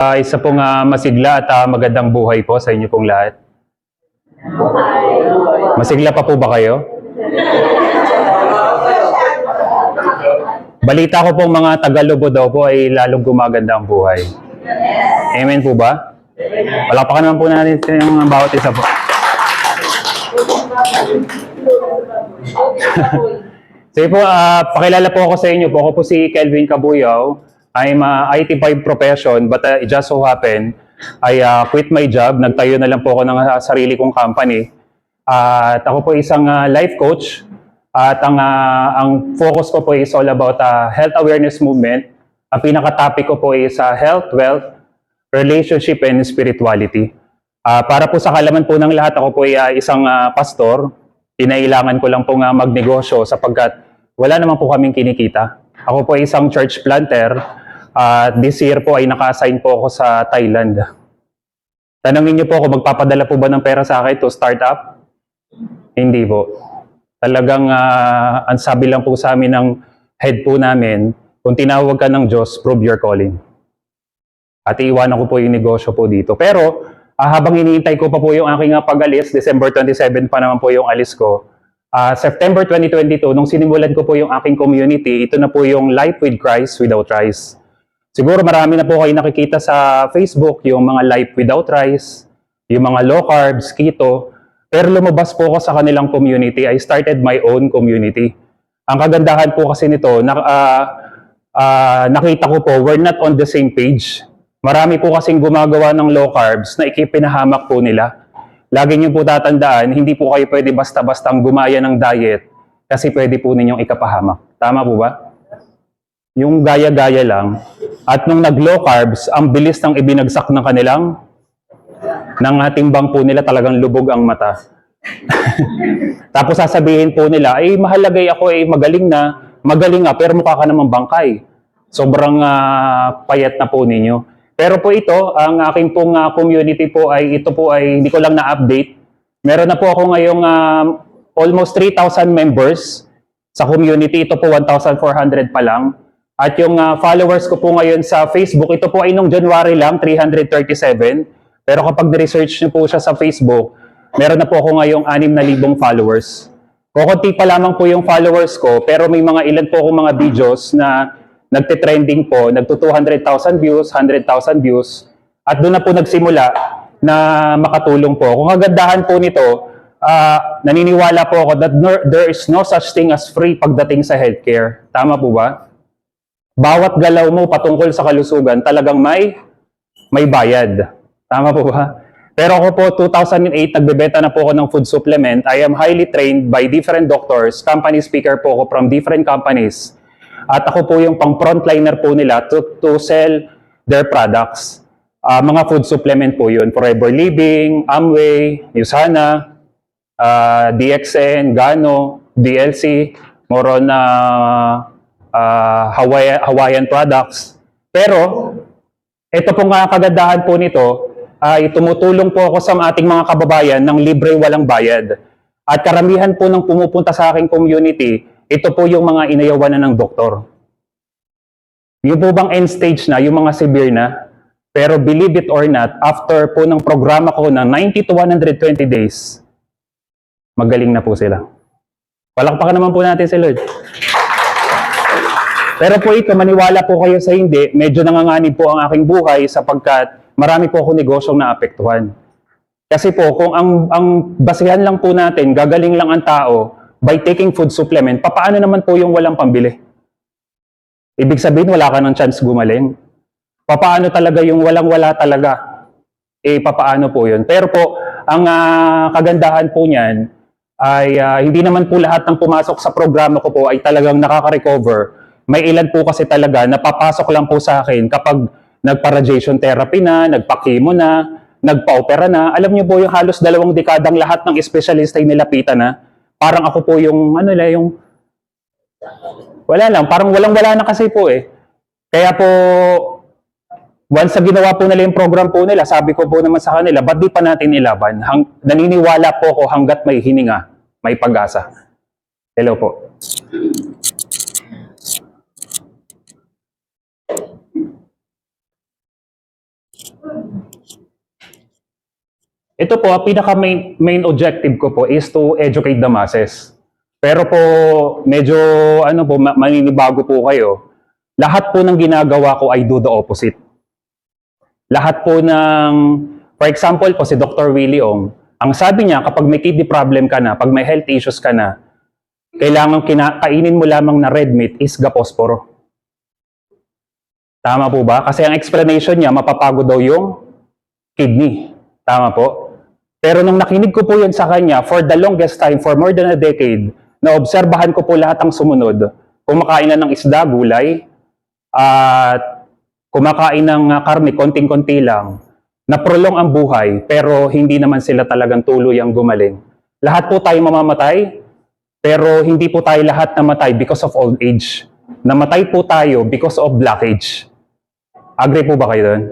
Isa pong masigla at magandang buhay po sa inyo pong lahat. Masigla pa po ba kayo? Balita ko pong mga Tagalobo daw po ay lalong gumaganda ang buhay. Amen po ba? Palakpakan naman po natin yung bawat isa po. Sige po, pakilala po ako sa inyo po. Ako po si Kelvin Cabuyaw. I'm IT5 profession, but it just so happen, I quit my job. Nagtayo na lang po ako ng sarili kong company. At ako po isang life coach. At ang focus ko po is all about health awareness movement. Ang pinaka-topic ko po is health, wealth, relationship, and spirituality. Para po sa kalaman po ng lahat, ako po ay isang pastor. Kinailangan ko lang po magnegosyo sapagkat wala naman po kaming kinikita. Ako po ay isang church planter. This year po ay naka-assign po ako sa Thailand. Tanungin niyo po kung magpapadala po ba ng pera sa akin to start up? Hindi po. Talagang ang sabi lang po sa amin ng head po namin, kung tinawag ka ng Diyos, prove your calling. At iiwanan ko po yung negosyo po dito. Pero habang iniintay ko pa po yung aking pag-alis, December 27 pa naman po yung alis ko. September 2022, nung sinimulan ko po yung aking community, ito na po yung Life with Christ Without Rice. Siguro marami na po kayo nakikita sa Facebook, yung mga Life Without Rice, yung mga low carbs, keto. Pero lumabas po ako sa kanilang community. I started my own community. Ang kagandahan po kasi nito, nakita ko po, we're not on the same page. Marami po kasing gumagawa ng low carbs na ikipinahamak po nila. Lagi niyo po tatandaan, hindi po kayo pwede basta-bastang gumaya ng diet kasi pwede po ninyong ikapahamak. Tama po ba? Yung gaya-gaya lang. At nung nag-low carbs, ang bilis ng ibinagsak ng kanilang ng timbang po nila, talagang lubog ang mata. Tapos sasabihin po nila, ay mahalagay ako, magaling nga, pero mukha ka namang bangkay. Sobrang payat na po ninyo. Pero po ito, ang aking pong community po ito po ay hindi ko lang na-update. Meron na po ako ngayong almost 3,000 members sa community. Ito po 1,400 pa lang. At yung followers ko po ngayon sa Facebook, ito po ay nung January lang, 337. Pero kapag ni-research niyo po siya sa Facebook, meron na po ako ngayong 6,000 followers. Kukunti pa lamang po yung followers ko, pero may mga ilan po akong mga videos na nagte-trending po, nagto 200,000 views, 100,000 views, at doon na po nagsimula na makatulong po. Kung kagandahan po nito, naniniwala po ako that there is no such thing as free pagdating sa healthcare. Tama po ba? Bawat galaw mo patungkol sa kalusugan, talagang may bayad. Tama po ba? Pero ako po, 2008, nagbebenta na po ako ng food supplement. I am highly trained by different doctors. Company speaker po ako from different companies. At ako po yung pang-frontliner po nila to sell their products. Mga food supplement po yun. Forever Living, Amway, Usana, DXN, Gano, DLC, more on Hawaiian products. Pero, ito pong kagandahan po nito, ay tumutulong po ako sa ating mga kababayan ng libre walang bayad. At karamihan po ng pumupunta sa aking community, ito po yung mga inayawan na ng doktor. Yung po bang end stage na, yung mga severe na, pero believe it or not, after po ng programa ko ng 90 to 120 days, magaling na po sila. Palakpakan naman po natin si Lord. Pero po ito, maniwala po kayo sa hindi, medyo nanganganib po ang aking buhay sapagkat marami po ako negosyong naapektuhan. Kasi po, kung ang basihan lang po natin, gagaling lang ang tao by taking food supplement, papaano naman po yung walang pambili? Ibig sabihin, wala ka ng chance gumaling. Papaano talaga yung walang-wala talaga? Papaano po yun? Pero po, ang kagandahan po niyan ay hindi naman po lahat ng pumasok sa programa ko po ay talagang nakaka-recover. May ilan po kasi talaga napapasok lang po sa akin kapag nagpa-radiation therapy na, nagpa-chemo na, nagpa-opera na. Alam niyo po yung halos 2 dekadang lahat ng espesyalista ay nilapitan na. Parang ako po yung, wala lang, parang walang-wala na kasi po eh. Kaya po, once na ginawa po nila yung program po nila, sabi ko po naman sa kanila, ba't di pa natin ilaban? Naniniwala po ako hanggat may hininga, may pag-asa. Hello po. Ito po, ang pinaka main objective ko po is to educate the masses. Pero po, medyo maninibago po kayo. Lahat po ng ginagawa ko ay do the opposite. Lahat po ng, for example po si Dr. Willie Ong, ang sabi niya kapag may kidney problem ka na, pag may health issues ka na, kailangan kainin mo lamang na red meat is gaposporo. Tama po ba? Kasi ang explanation niya, mapapagod daw yung kidney. Tama po? Pero nung nakinig ko po yun sa kanya, for the longest time, for more than a decade, naobserbahan ko po lahat ng sumunod. Kumakain na ng isda, gulay, at kumakain ng karne, konting-konti lang. Naprolong ang buhay, pero hindi naman sila talagang tuluyang gumaling. Lahat po tayo mamamatay, pero hindi po tayo lahat namatay because of old age. Namatay po tayo because of blockage. Agree po ba kayo doon?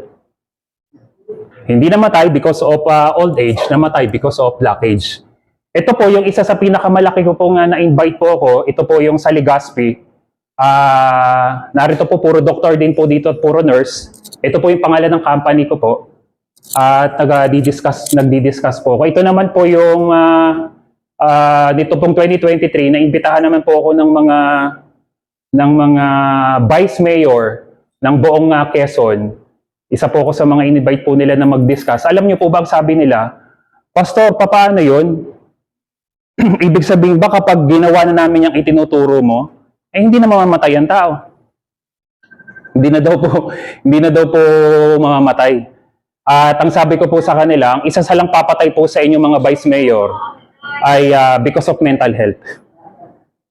Hindi namatay because of old age, namatay because of blockage. Ito po yung isa sa pinakamalaki ko pong na-invite po ako. Ito po yung sa Legazpi. Narito po puro doctor din po dito at puro nurse. Ito po yung pangalan ng company ko po. At nagdi-discuss po ako. Ito naman po yung dito pong 2023, naimbitahan naman po ako ng mga vice mayor ng buong Quezon. Isa po ako sa mga invite po nila na mag-discuss. Alam niyo po ba ang sabi nila? Pastor, paano yun? Ibig sabihin ba kapag ginawa na namin yung itinuturo mo, hindi na mamamatay ang tao. Hindi na daw po mamamatay. At ang sabi ko po sa kanila, ang isa sa lang papatay po sa inyo mga vice mayor ay because of mental health.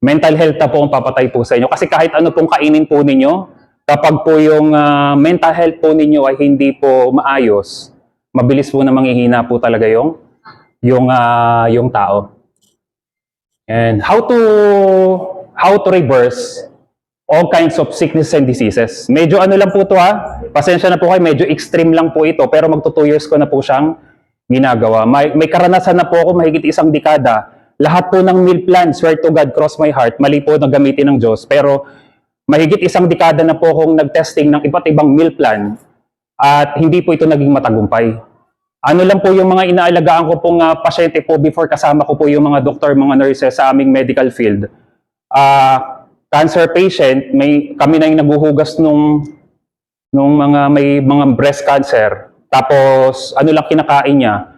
Mental health na po ang papatay po sa inyo. Kasi kahit ano pong kainin po ninyo, kapag po yung mental health po ninyo ay hindi po maayos, mabilis po na manghihina po talaga yung tao. And how to reverse all kinds of sickness and diseases. Medyo ano lang po to pasensya na po kayo, medyo extreme lang po ito, pero magto 2 years ko na po siyang ginagawa. May karanasan na po ako mahigit 1 dekada. Lahat po ng meal plan, swear to God, cross my heart, mali po na gamitin ng Diyos, pero mahigit 1 dekada na po akong nag-testing ng iba't ibang meal plan at hindi po ito naging matagumpay. Ano lang po yung mga inaalagaan ko pong pasyente po before kasama ko po yung mga doktor, mga nurses sa aming medical field. Cancer patient, kami na yung naguhugas nung may mga breast cancer. Tapos ano lang kinakain niya?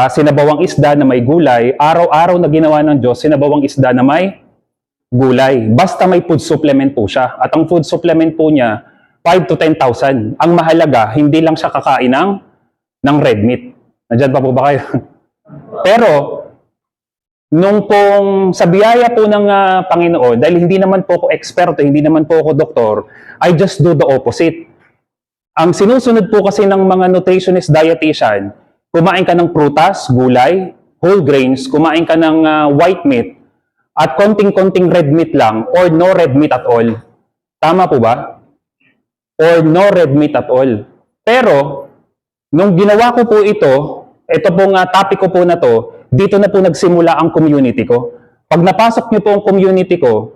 Sinabawang isda na may gulay. Araw-araw na ginawa ng Diyos, sinabawang isda na may gulay. Basta may food supplement po siya. At ang food supplement po niya, 5 to 10,000. Ang mahalaga, hindi lang siya kakain ng red meat. Nandiyan pa po ba kayo? Pero, nung pong sa biyaya po ng Panginoon, dahil hindi naman po ako eksperto, hindi naman po ako doktor, I just do the opposite. Ang sinusunod po kasi ng mga nutritionist dietitian, kumain ka ng prutas, gulay, whole grains, kumain ka ng white meat, at konting-konting red meat lang or no red meat at all. Tama po ba? Or no red meat at all. Pero, nung ginawa ko po ito pong topic ko po na to, dito na po nagsimula ang community ko. Pag napasok niyo po ang community ko,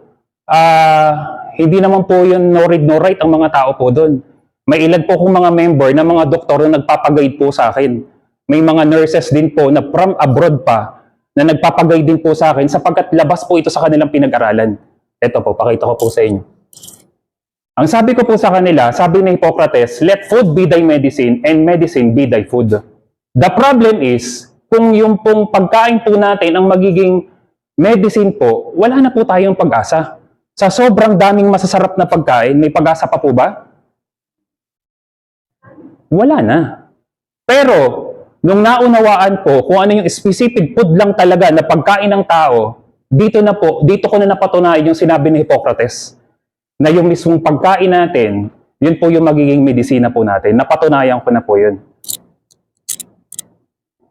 hindi naman po yun no read no write ang mga tao po doon. May ilan po kong mga member na mga doktor na nagpapaguide po sa akin. May mga nurses din po na from abroad pa na nagpapaguide din po sa akin sapagkat labas po ito sa kanilang pinag-aralan. Ito po, pakita ko po sa inyo. Ang sabi ko po sa kanila, sabi ni Hippocrates, let food be thy medicine and medicine be thy food. The problem is, kung yung pong pagkain po natin ang magiging medicine po, wala na po tayong pag-asa. Sa sobrang daming masasarap na pagkain, may pag-asa pa po ba? Wala na. Pero, nung naunawaan ko kung ano yung specific food lang talaga na pagkain ng tao, dito ko na napatunayan yung sinabi ni Hippocrates na yung mismong pagkain natin, yun po yung magiging medisina po natin. Napatunayan ko na po yun.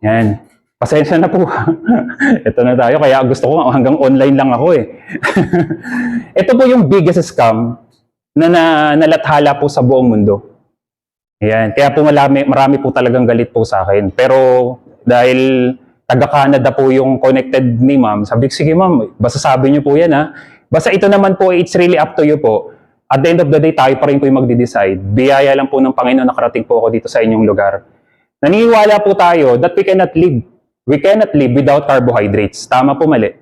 Yan. Pasensya na po. Ito na tayo, kaya gusto ko hanggang online lang ako eh. Ito po yung biggest scam na nalathala po sa buong mundo. Ayan. Kaya po marami po talagang galit po sa akin. Pero dahil taga-Canada po yung connected ni ma'am, sabi ko, sige ma'am, basta sabi niyo po yan ha. Basta ito naman po, it's really up to you po. At the end of the day, tayo pa rin po yung magde-decide. Biyaya lang po ng Panginoon nakarating po ako dito sa inyong lugar. Naniniwala po tayo that we cannot live without carbohydrates. Tama po, mali?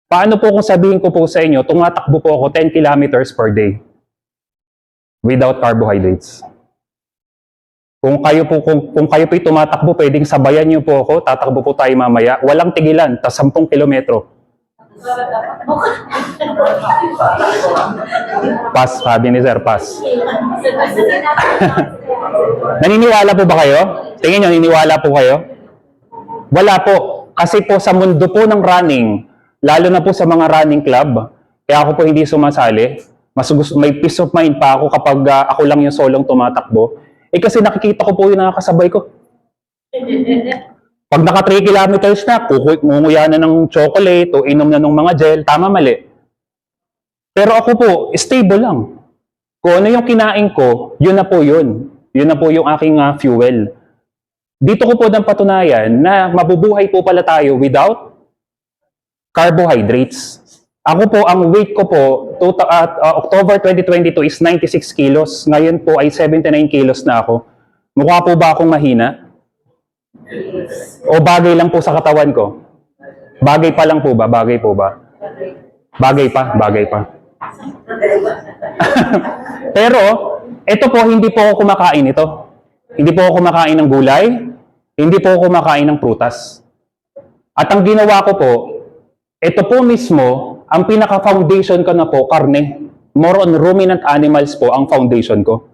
Paano po kung sabihin ko po sa inyo, tumatakbo po ako 10 kilometers per day without carbohydrates? Kung kayo po tumatakbo, pwedeng sabayan niyo po ako, tatakbo po tayo mamaya. Walang tigilan, tas 10 kilometro. Pass, sabi ni Sir, pass. Naniniwala po ba kayo? Tingin nyo, naniniwala po kayo? Wala po. Kasi po sa mundo po ng running, lalo na po sa mga running club, kaya ako po hindi sumasali. May peace of mind pa ako kapag ako lang yung solong tumatakbo. Kasi nakikita ko po yung nakakasabay ko. Pag naka 3 kilometers na, nguya na ng chocolate o inom na ng mga gel, tama, mali. Pero ako po, stable lang. Kung ano yung kinain ko, yun na po yun. Yun na po yung aking fuel. Dito ko po ng patunayan na mabubuhay po pala tayo without carbohydrates. Ako po, ang weight ko po, October 2022 is 96 kilos. Ngayon po ay 79 kilos na ako. Mukha po ba akong mahina? O bagay lang po sa katawan ko? Bagay pa lang po ba? Bagay po ba? Bagay pa? Bagay pa. Pero, ito po, hindi po ako kumakain ito. Hindi po ako kumakain ng gulay. Hindi po ako kumakain ng prutas. At ang ginawa ko po, ito po mismo, ang pinaka-foundation ko na po, karne. More on ruminant animals po ang foundation ko.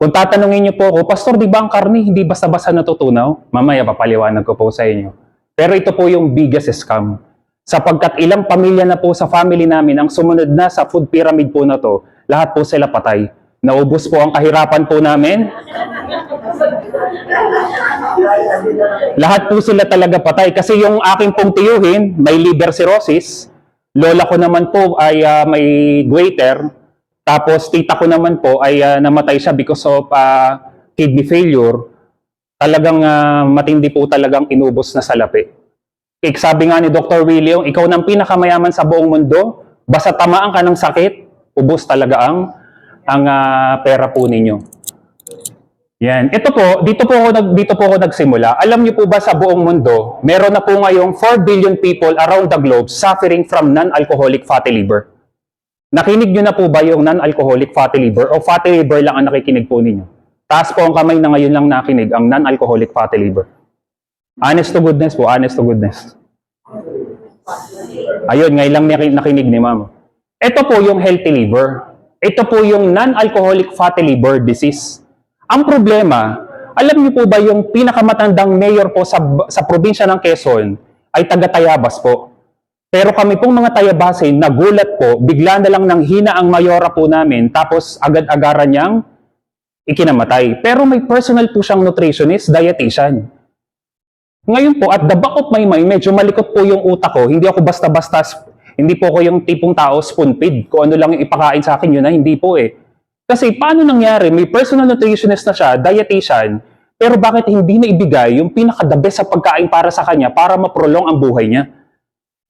Kung tatanungin niyo po ako, Pastor, di ba ang karne hindi basta-basta natutunaw? Mamaya papaliwanag ko po sa inyo. Pero ito po yung biggest scam. Sapagkat ilang pamilya na po sa family namin ang sumunod na sa food pyramid po na to, lahat po sila patay. Naubos po ang kahirapan po namin. Lahat po sila talaga patay. Kasi yung aking pong tiyuhin, may liver cirrhosis. Lola ko naman po ay may goiter. Tapos tita ko naman po ay namatay siya because of kidney failure. Talagang matindi po talagang inubos na salapi. Sabi nga ni Dr. William, ikaw ng pinakamayaman sa buong mundo, basta tamaan ka ng sakit, ubos talaga ang pera po ninyo. Yan. Ito po, dito po ako nagsimula. Alam niyo po ba sa buong mundo, meron na po ngayong 4 billion people around the globe suffering from non-alcoholic fatty liver. Nakinig niyo na po ba yung non-alcoholic fatty liver o fatty liver lang ang nakikinig po ninyo? Taas po ang kamay na ngayon lang nakinig ang non-alcoholic fatty liver. Honest to goodness po, honest to goodness. Ayun, ngayon lang nakinig ni ma'am. Ito po yung healthy liver. Ito po yung non-alcoholic fatty liver disease. Ang problema, alam niyo po ba yung pinakamatandang mayor po sa probinsya ng Quezon ay taga-Tayabas po. Pero kami pong mga Tayabasin, nagulat po, bigla na lang nang hina ang mayora po namin, tapos agad-agaran niyang ikinamatay. Pero may personal po siyang nutritionist, dietitian. Ngayon po, at the back of my mind, medyo malikot po yung utak ko. Hindi ako basta-basta, hindi po ako yung tipong tao spoon-feed. Kung ano lang yung ipakain sa akin, yun na, hindi po eh. Kasi paano nangyari, may personal nutritionist na siya, dietitian, pero bakit hindi na ibigay yung pinaka-the best sa pagkain para sa kanya para ma-prolong ang buhay niya?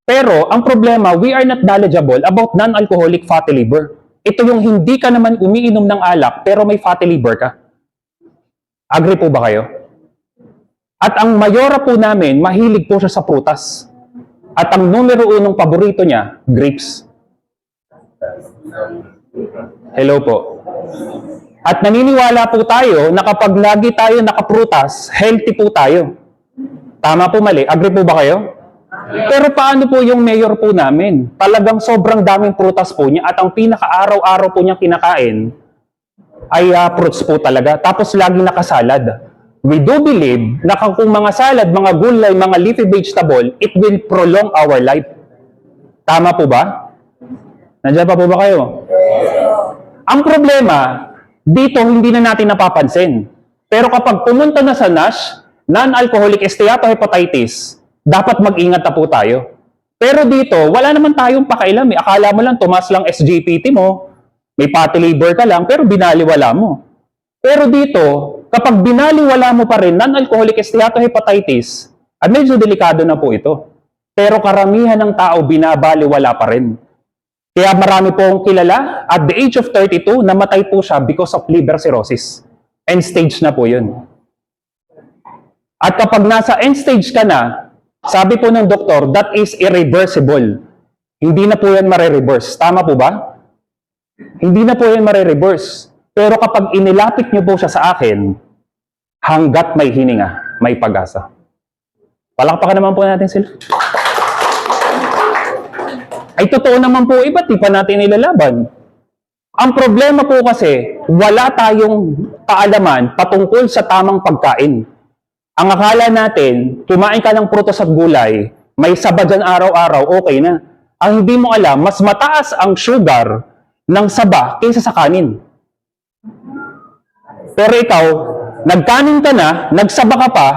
Pero, ang problema, we are not knowledgeable about non-alcoholic fatty liver. Ito yung hindi ka naman umiinom ng alak, pero may fatty liver ka. Agree po ba kayo? At ang mayora po namin, mahilig po siya sa prutas. At ang numero 1 paborito niya, grapes. Hello po. At naniniwala po tayo na kapag lagi tayo nakaprutas, healthy po tayo. Tama po, mali? Agree po ba kayo? Pero paano po yung mayor po namin? Talagang sobrang daming prutas po niya at ang pinaka-araw-araw po niya kinakain ay fruits po talaga. Tapos lagi nakasalad. We do believe na kung mga salad, mga gulay, mga leafy vegetable, it will prolong our life. Tama po ba? Nandiyan pa po ba kayo? Ang problema, dito hindi na natin napapansin. Pero kapag pumunta na sa NASH, non-alcoholic steatohepatitis, dapat mag-ingat na po tayo. Pero dito, wala naman tayong pakailam. Akala mo lang, tumas lang SGPT mo, may fatty liver ka lang, pero binaliwala mo. Pero dito, kapag binaliwala mo pa rin non-alcoholic steatohepatitis, medyo delikado na po ito. Pero karamihan ng tao binabaliwala pa rin. Kaya marami pong kilala, at the age of 32, namatay po siya because of liver cirrhosis. End stage na po yun. At kapag nasa end stage ka na, sabi po ng doktor, that is irreversible. Hindi na po yan mare-reverse. Tama po ba? Hindi na po yan mare-reverse. Pero kapag inilapit niyo po siya sa akin, hanggat may hininga, may pag-asa. Palakpakan naman po natin sila. Ay totoo naman po, iba't di pa natin nilalaban. Ang problema po kasi, wala tayong kaalaman patungkol sa tamang pagkain. Ang akala natin, kumain ka ng prutas at gulay, may saba dyan araw-araw, okay na. Ang hindi mo alam, mas mataas ang sugar ng saba kaysa sa kanin. Pero ikaw, nagkanin ka na, nagsaba ka pa,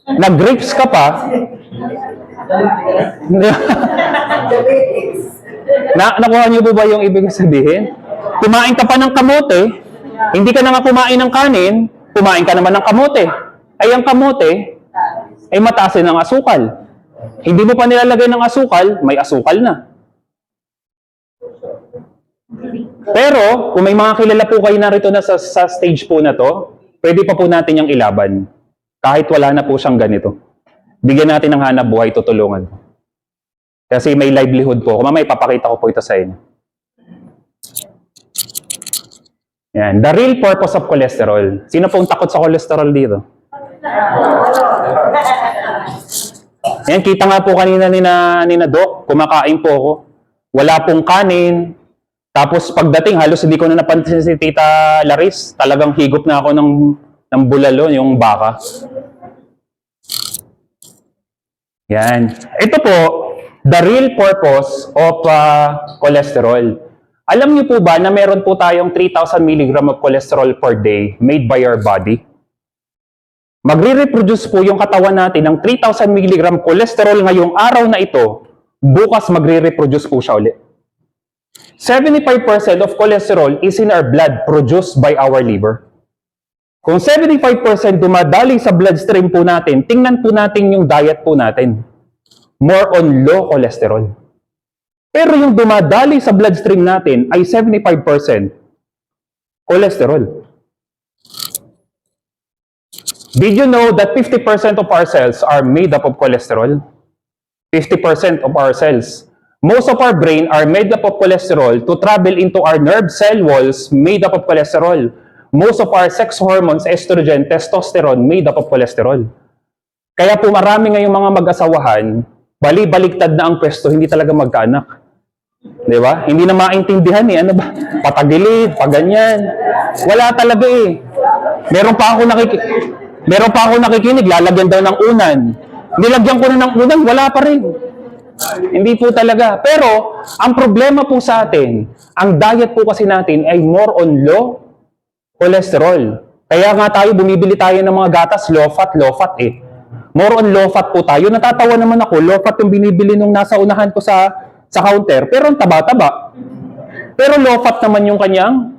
nag-grapes ka pa, nakuha niyo po ba yung ibig sabihin? Kumain ka pa ng kamote, hindi ka na nga kumain ng kanin, kumain ka naman ng kamote. Ay ang kamote, ay mataas ng asukal. Hindi mo pa nilalagay ng asukal, may asukal na. Pero, kung may mga kilala po kayo narito na sa stage po na to, pwede pa po natin yung ilaban. Kahit wala na po siyang ganito. Bigyan natin ng hanap buhay, tutulungan. Kasi may livelihood po. Kung mamaya ipapakita ko po ito sa inyo. Yan. The real purpose of cholesterol. Sino pong takot sa cholesterol dito? Yan, kita nga po kanina ni na Doc, kumakain po ako. Wala pong kanin. Tapos pagdating, halos hindi ko na napansin si Tita Laris. Talagang higop na ako ng bulalo, yung baka. Yan. Ito po, the real purpose of cholesterol. Alam niyo po ba na meron po tayong 3,000 mg of cholesterol per day made by our body? Magre-reproduce po yung katawan natin ng 3,000 mg cholesterol ngayong araw na ito, bukas magre-reproduce po siya ulit. 75% of cholesterol is in our blood produced by our liver. Kung 75% dumadali sa bloodstream po natin, tingnan po natin yung diet po natin. More on low cholesterol. Pero yung dumadali sa bloodstream natin ay 75% cholesterol. Did you know that 50% of our cells are made up of cholesterol? 50% of our cells. Most of our brain are made up of cholesterol to travel into our nerve cell walls made up of cholesterol. Most of our sex hormones, estrogen, testosterone, made up of cholesterol. Kaya po marami ngayong mga mag-asawahan, bali-baliktad na ang pwesto, hindi talaga magkaanak. Di ba? Hindi na maintindihan eh. Ano ba? Patagilid, paganyan. Wala talaga eh. Meron pa ako nakikinig, lalagyan daw ng unan. Nilagyan ko na ng unan, wala pa rin. Hindi po talaga. Pero, ang problema po sa atin, ang diet po kasi natin ay more on low cholesterol. Kaya nga tayo, bumibili tayo ng mga gatas, low fat eh. More on low fat po tayo. Natatawa naman ako, low fat yung binibili nung nasa unahan ko sa counter, pero ang taba-taba. Pero low fat naman yung kanyang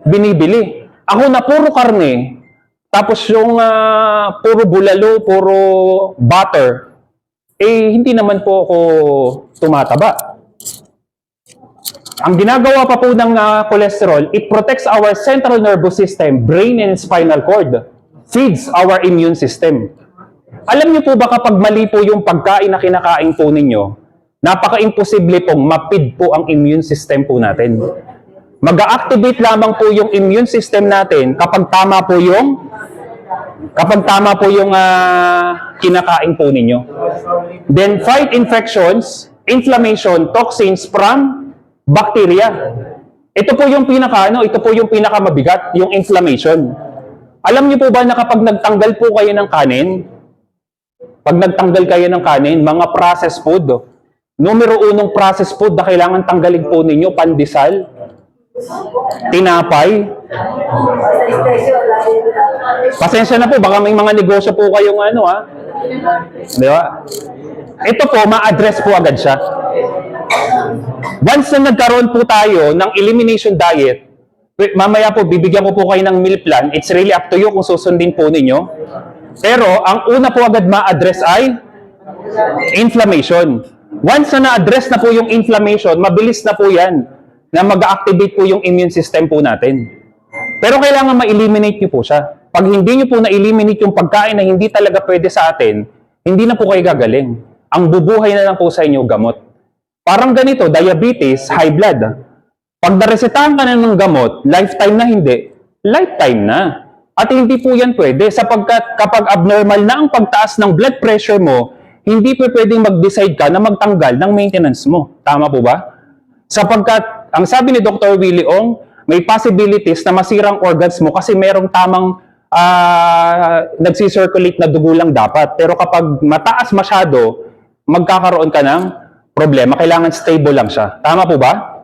binibili. Ako na puro karne, tapos yung puro bulalo, puro butter, eh hindi naman po ako tumataba. Ang ginagawa pa po ng cholesterol, it protects our central nervous system, brain and spinal cord. Feeds our immune system. Alam niyo po ba kapag mali po yung pagkain na kinakain po ninyo, napaka-imposible pong mapid po ang immune system po natin. Mag-a-activate lamang po yung immune system natin kapag tama po yung kinakain po ninyo. Then fight infections, inflammation, toxins from bacteria. Ito po yung pinakamabigat, yung inflammation. Alam niyo po ba na kapag nagtanggal po kayo ng kanin, mga processed food, numero unong processed food na kailangan tanggalin po ninyo, pandesal, tinapay. Pasensya na po, baka may mga negosyo po kayong di ba? Ito po, ma-address po agad siya. Once na nagkaroon po tayo ng elimination diet, mamaya po, bibigyan ko po kayo ng meal plan. It's really up to you kung susundin po ninyo. Pero, ang una po agad ma-address ay inflammation. Once na na-address na po yung inflammation, mabilis na po yan na mag-activate po yung immune system po natin. Pero kailangan ma-eliminate nyo po siya. Pag hindi nyo po na-eliminate yung pagkain na hindi talaga pwede sa atin, hindi na po kayo gagaling. Ang bubuhay na lang po sa inyo gamot. Parang ganito, diabetes, high blood. Pag naresetahan ka na ng gamot, lifetime na hindi, lifetime na. At hindi po yan pwede sapagkat kapag abnormal na ang pagtaas ng blood pressure mo, hindi po pwedeng mag-decide ka na magtanggal ng maintenance mo. Tama po ba? Sapagkat, ang sabi ni Dr. Willie Ong, may possibilities na masirang organs mo kasi merong tamang nagsisirculate na dugo lang dapat. Pero kapag mataas masyado, magkakaroon ka ng problema. Kailangan stable lang siya. Tama po ba?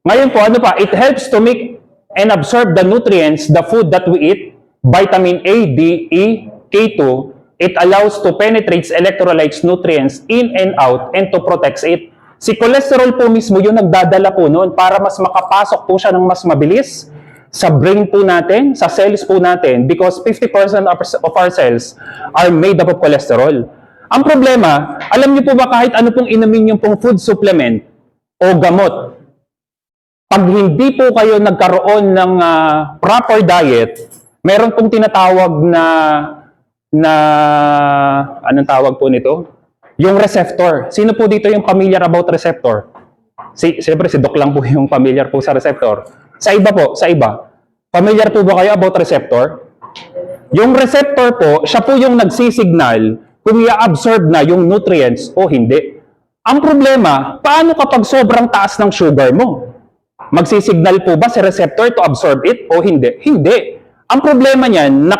Ngayon po, ano pa? It helps to make and absorb the nutrients, the food that we eat, vitamin A, D, E, K2. It allows to penetrate electrolytes, nutrients in and out and to protect it. Si cholesterol po mismo yung nagdadala po noon para mas makapasok po siya ng mas mabilis sa brain po natin, sa cells po natin because 50% of our cells are made up of cholesterol. Ang problema, alam niyo po ba kahit ano pong inumin yung pong food supplement o gamot, pag hindi po kayo nagkaroon ng proper diet, meron pong tinatawag na anong tawag po nito? Yung receptor. Sino po dito yung familiar about receptor? Siyempre si Doc lang po yung familiar po sa receptor. Sa iba po, sa iba. Familiar po ba kayo about receptor? Yung receptor po, siya po yung nagsisignal kung i-absorb na yung nutrients o hindi. Ang problema, paano kapag sobrang taas ng sugar mo? Magsisignal po ba si receptor to absorb it o hindi? Hindi. Ang problema niyan,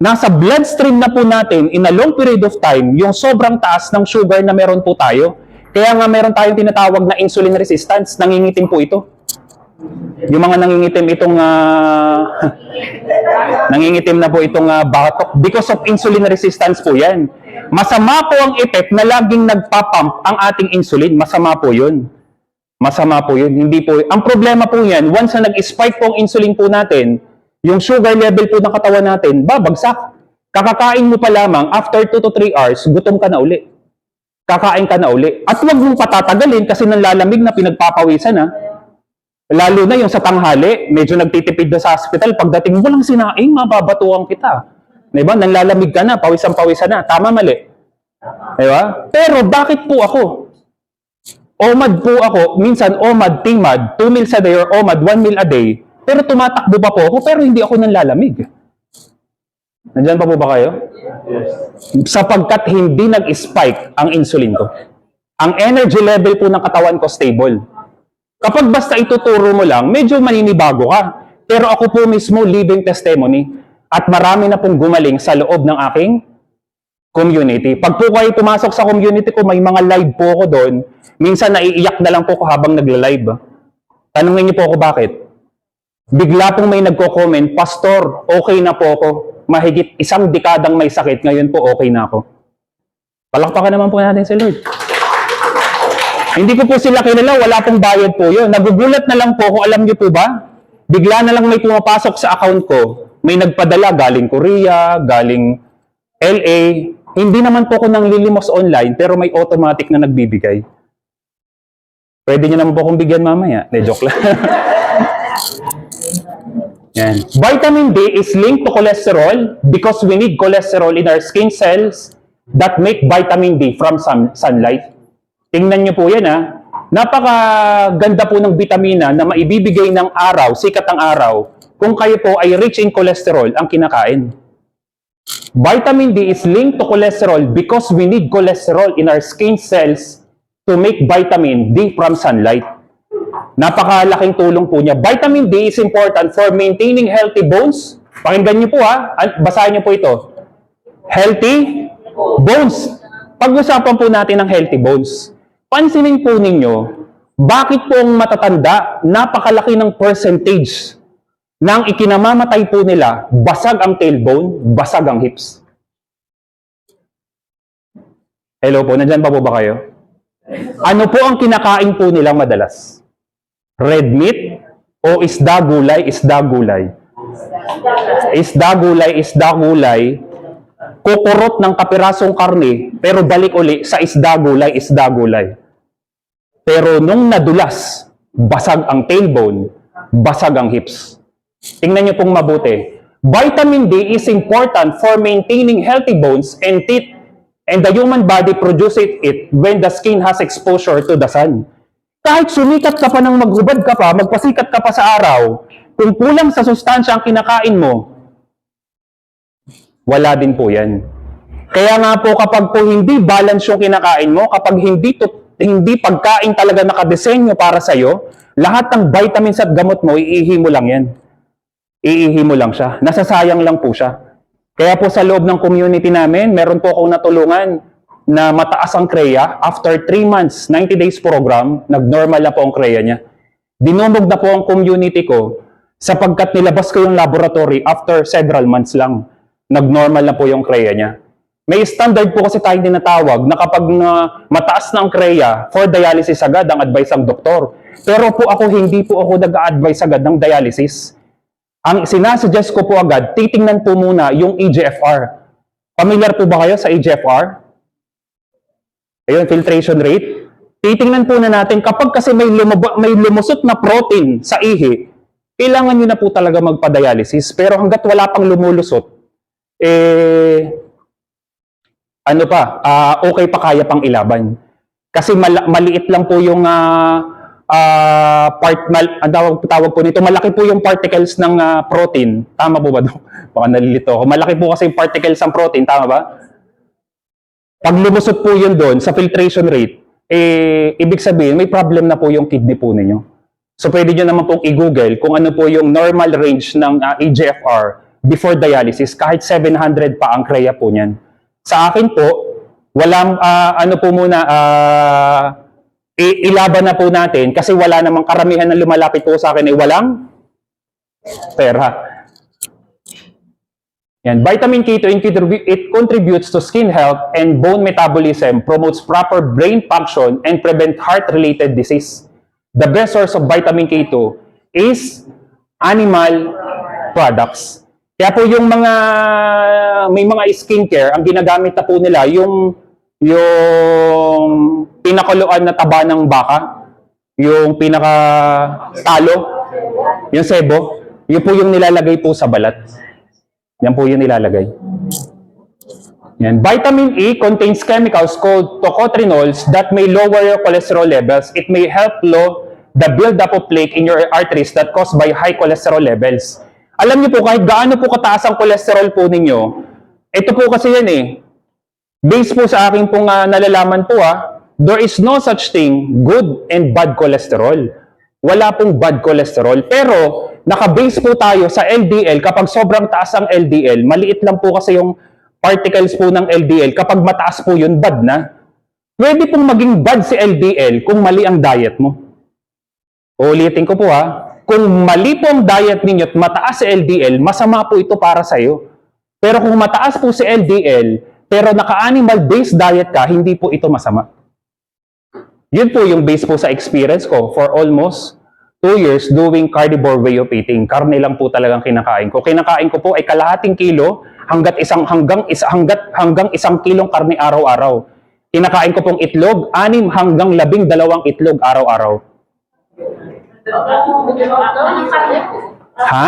nasa bloodstream na po natin in a long period of time yung sobrang taas ng sugar na meron po tayo. Kaya nga meron tayong tinatawag na insulin resistance. Nangingitim po ito. Yung mga nangingitim itong nangingitim na po itong batok because of insulin resistance po yan. Masama po ang effect na laging nagpapump ang ating insulin. Masama po yun. Masama po yun. Hindi po. Ang problema po yan, once na nag-spike po ang insulin po natin, yung sugar level po ng katawan natin, babagsak. Kakakain mo pa lamang, after 2 to 3 hours, gutom ka na uli. Kakain ka na uli. At huwag mong patatagalin kasi nanlalamig na pinagpapawisan na. Lalo na yung sa tanghali, medyo nagtitipid na sa hospital, pagdating mo lang sinaing, mababatuan kita. Diba? Nanlalamig ka na, pawisan-pawisan na. Tama, mali. Diba? Pero bakit po ako? OMAD po ako, minsan OMAD, TMAD, 2 meals a day or OMAD, 1 meal a day. Pero tumatakbo pa po ako, pero hindi ako nanlalamig. Nandyan pa po ba kayo? Yes. Sapagkat hindi nag-spike ang insulin ko. Ang energy level po ng katawan ko stable. Kapag basta ituturo mo lang, medyo maninibago ka. Pero ako po mismo, living testimony. At marami na pong gumaling sa loob ng aking community. Pag po kayo pumasok sa community ko, may mga live po ako doon. Minsan naiiyak na lang po ako habang nagla-live. Tanungin niyo po ako bakit? Bigla pong may nagko-comment, Pastor, okay na po ako. Mahigit 1 dekadang may sakit, ngayon po okay na ako. Palakpakan naman po natin si Lord. Hindi ko po sila kilala, wala pong bayad po yun. Nagugulat na lang po ako, alam niyo po ba? Bigla na lang may pumapasok sa account ko. May nagpadala galing Korea, galing LA. Hindi naman po ako nang lilimos online, pero may automatic na nagbibigay. Pwede niyo naman po akong bigyan mamaya. Joke lang. Yan. Vitamin D is linked to cholesterol because we need cholesterol in our skin cells that make vitamin D from sunlight. Tingnan niyo po yan ha. Napakaganda po ng vitamina na maibibigay ng araw, sikat ng araw, kung kayo po ay rich in cholesterol ang kinakain. Vitamin D is linked to cholesterol because we need cholesterol in our skin cells to make vitamin D from sunlight. Napakalaking tulong po niya. Vitamin D is important for maintaining healthy bones. Pakinggan niyo po ha. Basahin niyo po ito. Healthy bones. Pag-usapan po natin ng healthy bones. Pansinin po ninyo, bakit po ang matatanda, napakalaki ng percentage ng ikinamamatay po nila, basag ang tailbone, basag ang hips. Hello po, nandyan pa po ba kayo? Ano po ang kinakain po nilang madalas? Red meat o isda gulay, isda gulay? Isda gulay, isda gulay. kukurot ng kapirasong karne, pero balik uli sa isda-gulay, isda-gulay. Pero nung nadulas, basag ang tailbone, basag ang hips. Tingnan niyo pong mabuti. Vitamin D is important for maintaining healthy bones and teeth, and the human body produces it when the skin has exposure to the sun. Kahit sumikat ka pa ng maghubad ka pa, magpasikat ka pa sa araw, kung kulang sa sustansya ang kinakain mo, wala din po yan. Kaya nga po kapag po hindi balance yung kinakain mo, kapag hindi pagkain talaga nakadesenyo para sa'yo, lahat ng vitamins at gamot mo, iihi mo lang yan. Iihi mo lang siya. Nasasayang lang po siya. Kaya po sa loob ng community namin, meron po akong natulungan na mataas ang CREA. After 3 months, 90 days program, nag-normal na po ang CREA niya. Dinumog na po ang community ko sapagkat nilabas ko yung laboratory after several months lang. Nag-normal na po yung CREA niya. May standard po kasi tayong tinatawag na kapag mataas na ang CREA, for dialysis agad ang advice ng doktor. Pero po ako, hindi po ako nag-a-advise agad ng dialysis. Ang sinasuggest ko po agad, titingnan po muna yung eGFR. Familiar po ba kayo sa eGFR? Ayun, filtration rate. Titingnan po na natin, kapag kasi may lumusot na protein sa ihi, kailangan nyo na po talaga magpa-dialysis. Pero hanggat wala pang lumulusot, okay pa, kaya pang ilaban. Kasi maliit lang po yung tawag po nito, malaki po yung particles ng protein. Tama po ba doon? Baka nalilito ako. Malaki po kasi yung particles ng protein, tama ba? Pag lumusot po yun doon sa filtration rate, ibig sabihin, may problem na po yung kidney po ninyo. So pwede nyo naman pong i-google kung ano po yung normal range ng eGFR before dialysis. Kahit 700 pa ang CREA po niyan. Sa akin po, walang, ilaban na po natin kasi wala namang karamihan na lumalapit po sa akin ay walang pera. Yan. Vitamin K2, it contributes to skin health and bone metabolism, promotes proper brain function, and prevent heart-related disease. The best source of vitamin K2 is animal products. Kaya po yung may mga skincare, ang ginagamit na po nila, yung pinakuluan na taba ng baka, yung pinaka-talo, yung sebo, yun po yung nilalagay po sa balat. Yan po yung nilalagay. Yan. Vitamin E contains chemicals called tocotrienols that may lower your cholesterol levels. It may help low the buildup of plaque in your arteries that caused by high cholesterol levels. Alam niyo po, kahit gaano po kataas ang cholesterol po ninyo, ito po kasi yan based po sa aking pong nalalaman po there is no such thing good and bad cholesterol. Wala pong bad cholesterol. Pero, naka-base po tayo sa LDL. Kapag sobrang taas ang LDL, maliit lang po kasi yung particles po ng LDL. Kapag mataas po yun, bad na. Pwede pong maging bad si LDL kung mali ang diet mo. Ulitin ko po kung mali po ang diet ninyo at mataas si LDL, masama po ito para sa iyo. Pero kung mataas po si LDL, pero naka-animal-based diet ka, hindi po ito masama. Yun po yung base po sa experience ko for almost 2 years doing carnivore way of eating. Karne lang po talagang kinakain ko. Kinakain ko po ay kalahating kilo hanggang isang kilong karne araw-araw. Kinakain ko pong itlog, 6 hanggang 12 itlog araw-araw. Ha?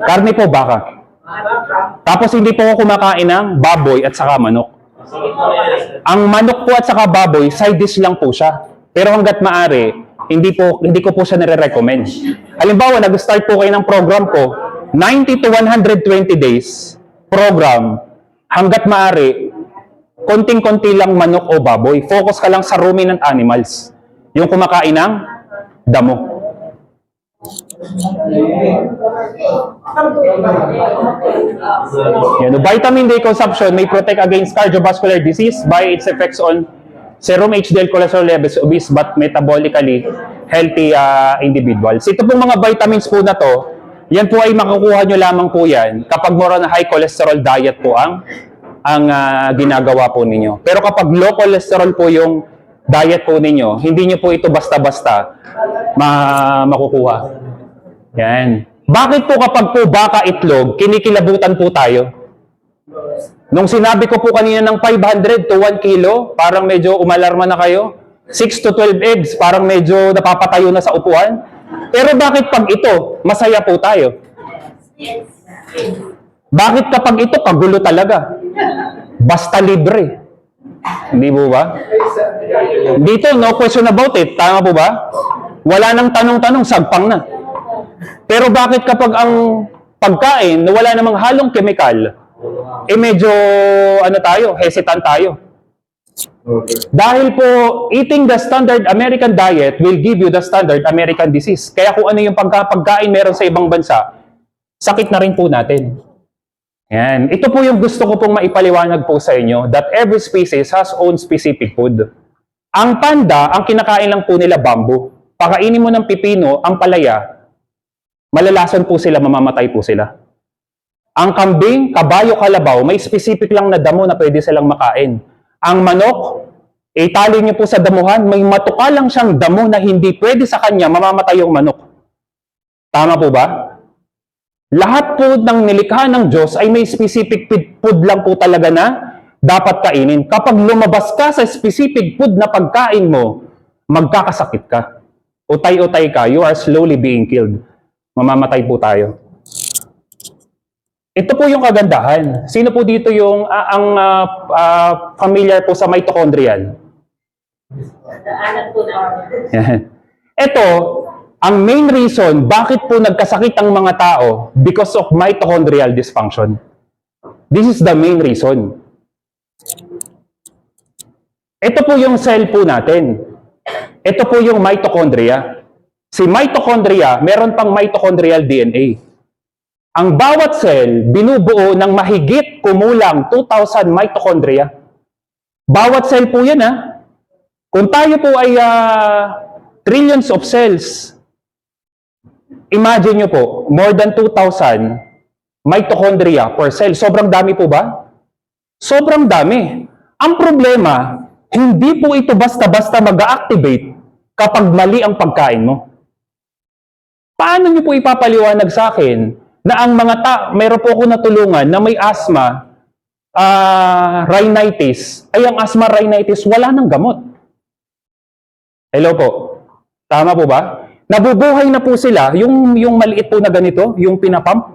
Karne po, baka. Tapos hindi po ako kumakain ng baboy at saka manok. Ang manok po at saka baboy, side dish lang po siya. Pero hanggat maaari, hindi ko po siya nire-recommend. Halimbawa, nag-start po kayo ng program ko, 90 to 120 days program, hanggat maaari, konting-konti lang manok o baboy. Focus ka lang sa ruminant animals. Yung kumakain ng damo. Yan. Vitamin D consumption may protect against cardiovascular disease by its effects on serum HDL cholesterol levels, obese but metabolically healthy individuals. Ito pong mga vitamins po na to, yan po ay makukuha nyo lamang po yan kapag more na high cholesterol diet po ang ginagawa po ninyo. Pero kapag low cholesterol po yung diet po ninyo, hindi nyo po ito basta-basta makukuha. Yan. Bakit po kapag po baka itlog, kinikilabutan po tayo? Nung sinabi ko po kanina ng 500 to 1 kilo, parang medyo umalarma na kayo. 6 to 12 eggs, parang medyo napapatayo na sa upuan. Pero bakit pag ito, masaya po tayo? Bakit kapag ito, kagulo talaga? Basta libre. Hindi po ba? Dito, no question about it. Tama po ba? Wala nang tanong-tanong, sagpang na. Pero bakit kapag ang pagkain na wala namang halong chemical, medyo hesitant tayo. Dahil po, eating the standard American diet will give you the standard American disease. Kaya kung ano yung pagkain meron sa ibang bansa, sakit na rin po natin. Yan. Ito po yung gusto ko pong maipaliwanag po sa inyo, that every species has own specific food. Ang panda, ang kinakain lang po nila bamboo. Pakainin mo ng pipino, ang palaya, malalason po sila, mamamatay po sila. Ang kambing, kabayo, kalabaw, may specific lang na damo na pwede silang makain. Ang manok, itali niyo po sa damuhan, may matuka lang siyang damo na hindi pwede sa kanya, mamamatay yung manok. Tama po ba? Lahat po ng nilikha ng Diyos ay may specific food lang po talaga na dapat kainin. Kapag lumabas ka sa specific food na pagkain mo, magkakasakit ka. Utay-utay ka, you are slowly being killed. Mamamatay po tayo. Ito po yung kagandahan. Sino po dito yung familiar po sa mitochondrial? Ito, ang main reason bakit po nagkasakit ang mga tao because of mitochondrial dysfunction. This is the main reason. Ito po yung cell po natin. Ito po yung mitochondria. Si mitochondria, meron pang mitochondrial DNA. Ang bawat cell, binubuo ng mahigit kumulang 2,000 mitochondria. Bawat cell po yan, ha? Kung tayo po ay trillions of cells, imagine nyo po, more than 2,000 mitochondria per cell. Sobrang dami po ba? Sobrang dami. Ang problema, hindi po ito basta-basta mag-activate kapag mali ang pagkain mo. Paano nyo po ipapaliwanag sa akin na ang mga meron po ako natulungan na may asthma, rhinitis, ay ang asthma rhinitis, wala nang gamot. Hello po. Tama po ba? Nabubuhay na po sila, yung maliit po na ganito, yung pinapump.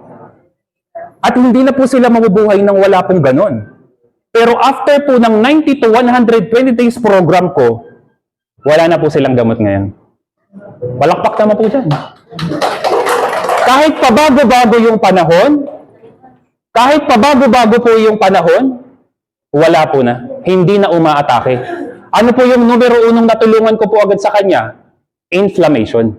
At hindi na po sila mabubuhay nang wala pong ganon. Pero after po ng 90 to 120 days program ko, wala na po silang gamot ngayon. Palakpak naman po dyan. Kahit pabago-bago yung panahon, wala po na. Hindi na umaatake. Ano po yung numero unong natulungan ko po agad sa kanya? Inflammation.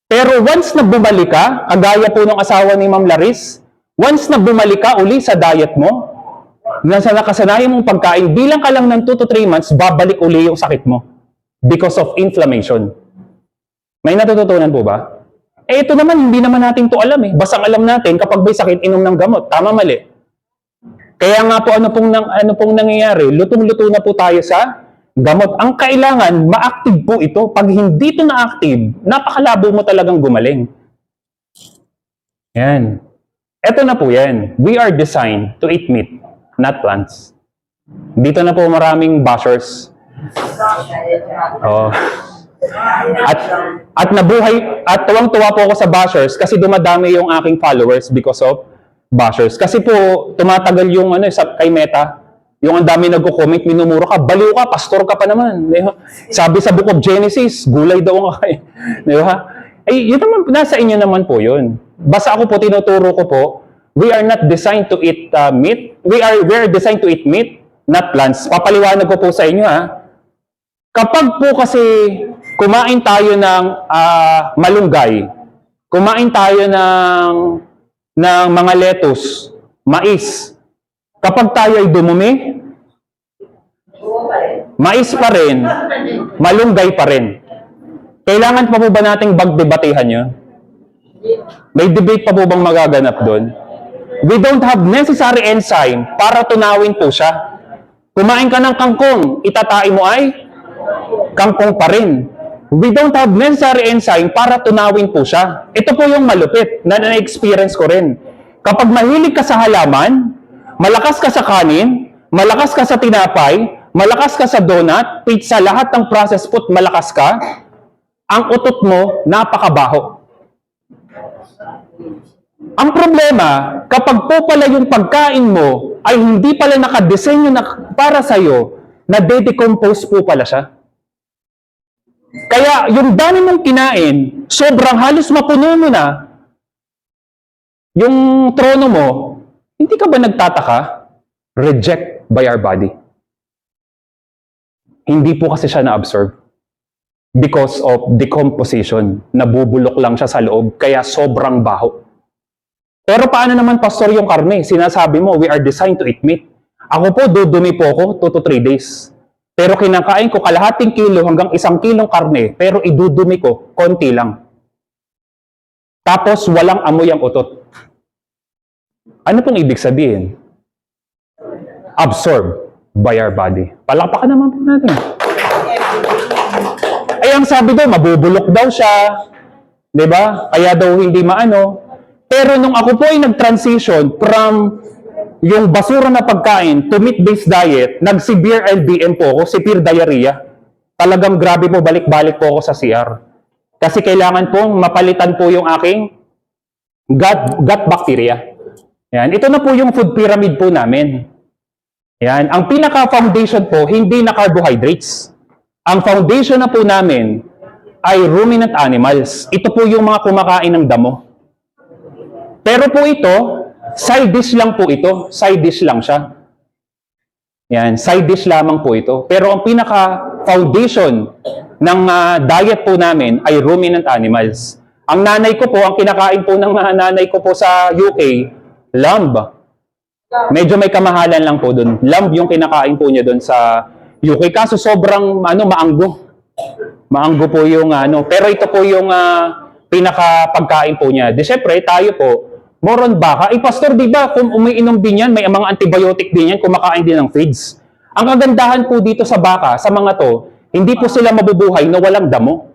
Pero once na bumalik ka, agaya po ng asawa ni Ma'am Laris, once na bumalik ka uli sa diet mo, nasa nakasanayan mong pagkain, bilang ka lang ng 2 to 3 months, babalik uli yung sakit mo. Because of inflammation. May natututunan po ba? Ito naman, hindi naman natin to alam eh. Basta alam natin, kapag may sakit, inom ng gamot. Tama, mali. Kaya nga po, ano pong nangyayari? Lutong-luto na po tayo sa gamot. Ang kailangan, ma-active po ito. Pag hindi ito na-active, napakalabo mo talagang gumaling. Yan. Ito na po yan. We are designed to eat meat, not plants. Dito na po maraming bashers. Oh. At nabuhay, at tuwang-tuwa po ako sa bashers kasi dumadami yung aking followers because of bashers. Kasi po, tumatagal yung kay Meta, yung ang dami nagko-comment, minumuro ka, baliw ka, pastor ka pa naman. Sabi sa Book of Genesis, gulay daw nga kayo. Di ba? Ay, yun naman, nasa inyo naman po yun. Basta ako po, tinuturo ko po, we are not designed to eat meat. We are designed to eat meat, not plants. Papaliwanag ko po sa inyo, ha. Kapag po kasi kumain tayo ng malunggay, kumain tayo ng mga lettuce, mais, kapag tayo ay dumumi, mais pa rin, malunggay pa rin. Kailangan pa po ba nating bagdebatehan yun? May debate pa po bang magaganap doon? We don't have necessary enzyme para tunawin po siya. Kumain ka ng kangkong, itatain mo ay kangkong pa rin. We don't have necessary enzyme para tunawin po siya. Ito po yung malupit na na-experience ko rin. Kapag mahilig ka sa halaman, Malakas ka sa kanin, malakas ka sa tinapay, malakas ka sa donut, pizza, lahat ng processed food, malakas ka, ang utot mo, napakabaho. Ang problema, kapag po pala yung pagkain mo ay hindi pala nakadesenyo na para sa'yo, na de-decompose po pala siya. Kaya yung dami mong kinain, sobrang halos mapuno mo na yung trono mo, hindi ka ba nagtataka? Reject by our body. Hindi po kasi siya na-absorb. Because of decomposition. Nabubulok lang siya sa loob, kaya sobrang baho. Pero paano naman, Pastor, yung karne? Sinasabi mo, we are designed to eat meat. Ako po, dudumi po ako 2 to 3 days. Pero kinakain ko kalahating kilo hanggang 1 kilong karne, pero idudumi ko, konti lang. Tapos walang amoy ang utot. Ano pong ibig sabihin? Absorb by our body. Palakpakan naman po natin. Ay, ang sabi daw, mabubulok daw siya. Diba? Kaya daw hindi maano. Pero nung ako po ay nag-transition from yung basura na pagkain to meat-based diet, nag-severe LBM po ako, severe diarrhea. Talagang grabe po, balik-balik po ako sa CR. Kasi kailangan pong mapalitan po yung aking gut bacteria. Yan. Ito na po yung food pyramid po namin. Yan. Ang pinaka-foundation po, hindi na carbohydrates. Ang foundation na po namin ay ruminant animals. Ito po yung mga kumakain ng damo. Pero po ito, side dish lang po ito. Side dish lang siya. Yan, side dish lamang po ito. Pero ang pinaka-foundation ng diet po namin ay ruminant animals. Ang nanay ko po, ang kinakain po ng nanay ko po sa UK, lamb. Medyo may kamahalan lang po doon. Lamb yung kinakain po niya doon sa UK. Kaso sobrang maanggo. Maanggo po yung pero ito po yung pinaka-pagkain po niya. Di syempre, tayo po, more on baka. Pastor, di ba, kung umiinom din yan, may mga antibiotic din yan, kumakain din ng feeds. Ang kagandahan po dito sa baka, sa mga to, hindi po sila mabubuhay na walang damo.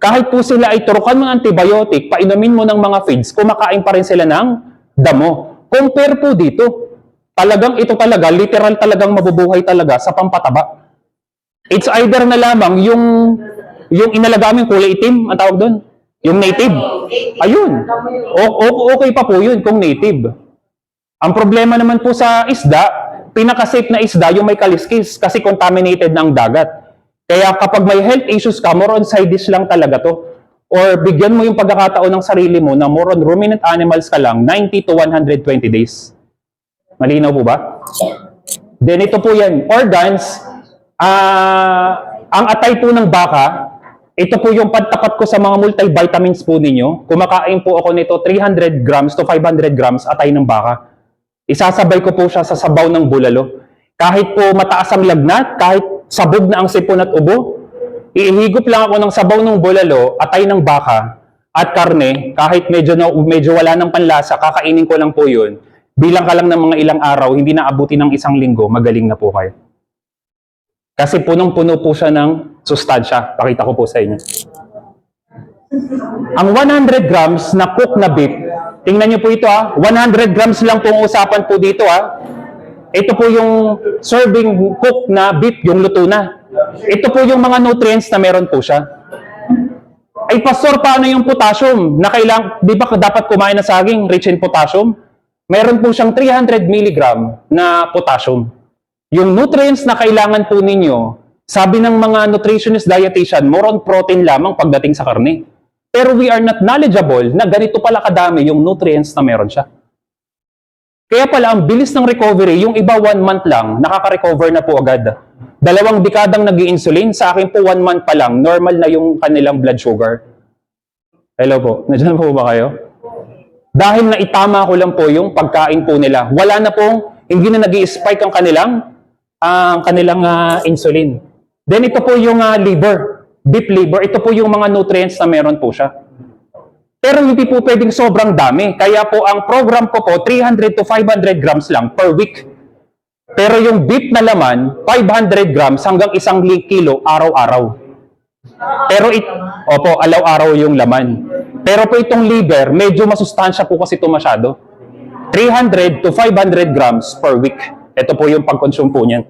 Kahit po sila ay turukan ng antibiotic, painumin mo ng mga feeds, kumakain pa rin sila ng damo. Compare po dito. Talagang ito talaga, literal talagang mabubuhay talaga sa pampataba. It's either na lamang yung inalaga mo yung kulay itim, ang tawag doon. Yung native. Ayun. Okay pa po yun kung native. Ang problema naman po sa isda, pinaka-safe na isda yung may kaliskis kasi contaminated ng dagat. Kaya kapag may health issues ka, more on side dish lang talaga to. Or bigyan mo yung pagkakataon ng sarili mo na more on ruminant animals ka lang, 90 to 120 days. Malinaw po ba? Then ito po yan, organs, ang atay po ng baka, ito po yung pantapat ko sa mga multivitamins po ninyo. Kumakain po ako nito 300 grams to 500 grams atay ng baka. Isasabay ko po siya sa sabaw ng bulalo. Kahit po mataas ang lagnat, kahit sabog na ang sipon at ubo, ihigop lang ako ng sabaw ng bulalo, atay ng baka, at karne, kahit medyo wala ng panlasa, kakainin ko lang po yun. Bilang ka lang ng mga ilang araw, hindi na abuti ng 1 linggo, magaling na po kayo. Kasi punong-puno po siya ng sustansya. Pakita ko po sa inyo. Ang 100 grams na cook na beef, tingnan niyo po ito 100 grams lang pong usapan po dito Ito po yung serving cook na beef, yung luto na. Ito po yung mga nutrients na meron po siya. Ay, Pastor, paano yung potassium? Na kailangan, di ba dapat kumain na saging rich in potassium? Meron po siyang 300 mg na potassium. Yung nutrients na kailangan po ninyo, sabi ng mga nutritionist dietitian, more on protein lamang pagdating sa karne. Pero we are not knowledgeable na ganito pala kadami yung nutrients na meron siya. Kaya pala, ang bilis ng recovery, yung iba 1 month lang, nakaka-recover na po agad. 2 dekadang nag-i-insulin, sa akin po 1 month pa lang, normal na yung kanilang blood sugar. Hello po, nandiyan po ba kayo? Dahil naitama ko lang po yung pagkain po nila. Wala na pong, hindi na nag-i-spike ang kanilang insulin. Then ito po yung liver, beef liver, ito po yung mga nutrients na meron po siya. Pero hindi po pwedeng sobrang dami. Kaya po ang program ko po, 300 to 500 grams lang per week. Pero yung beef na laman, 500 grams hanggang 1 kilo araw-araw. Pero araw-araw yung laman. Pero po itong liver, medyo masustansya po kasi ito masyado. 300 to 500 grams per week. Ito po yung pag-consume po niyan.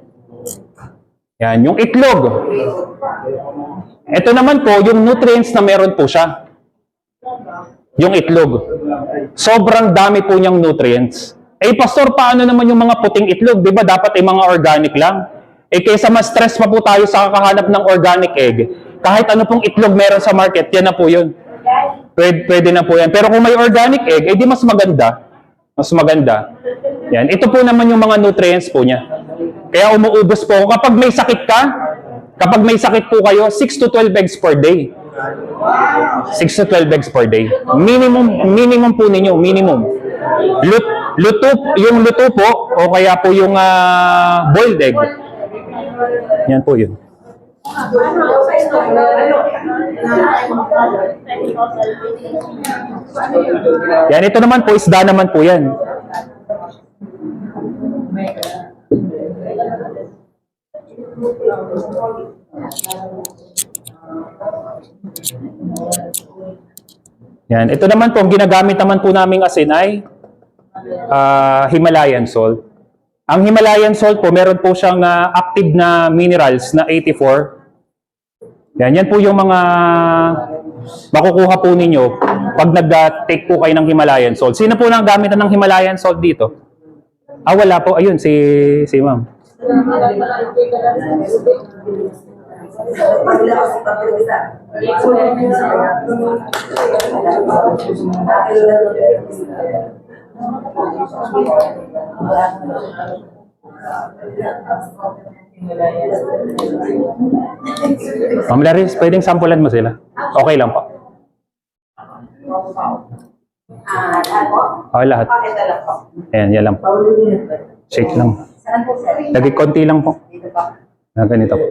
Yan, yung itlog. Ito naman po, yung nutrients na meron po siya. Yung itlog. Sobrang dami po niyang nutrients. Eh, pastor, paano naman yung mga puting itlog? Di ba dapat ay mga organic lang? Eh, kaysa ma-stress pa po tayo sa kakahanap ng organic egg, kahit ano pong itlog meron sa market, yan na po yun. Pwede na po yan. Pero kung may organic egg, eh di mas maganda. Mas maganda. Yan. Ito po naman yung mga nutrients po niya. Kaya umuubos po. Kapag may sakit ka, kapag may sakit po kayo, 6 to 12 eggs per day. 6 to 12 eggs per day. Minimum po ninyo, minimum. Yung luto po, o kaya po yung boiled egg. Yan po yun. Yan, ito naman po, isda naman po yan. Yan, ito naman po, ang ginagamit naman po naming asin ay Himalayan salt. Ang Himalayan salt po, meron po siyang active na minerals na 84. Yan, yan po yung mga makukuha po ninyo pag nag-take po kayo ng Himalayan salt. Sino po nang gamitan ng Himalayan salt dito? Wala po. Ayun, si ma'am. Ma'am Laris, pwedeng sampulan mo sila? Okay lang po. Okay, lahat. Ayan, yan lang po. Shake lang. Lagi konti lang po. Ganito po.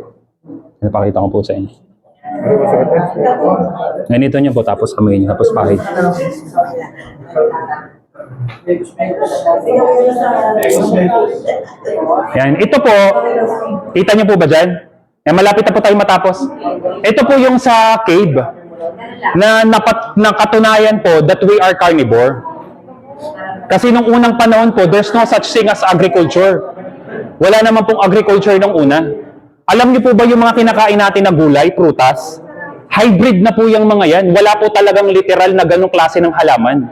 Napakita ko po sa inyo. Ganito nyo po, tapos kamay nyo, tapos pahid. Yan. Ito po, kita nyo po ba dyan? Yan, malapit na po tayo matapos. Ito po yung sa cave na nakatunayan po that we are carnivore. Kasi nung unang panahon po, there's no such thing as agriculture. Wala naman pong agriculture nung una. Alam niyo po ba yung mga kinakain natin na gulay, prutas? Hybrid na po yung mga yan. Wala po talagang literal na ganong klase ng halaman.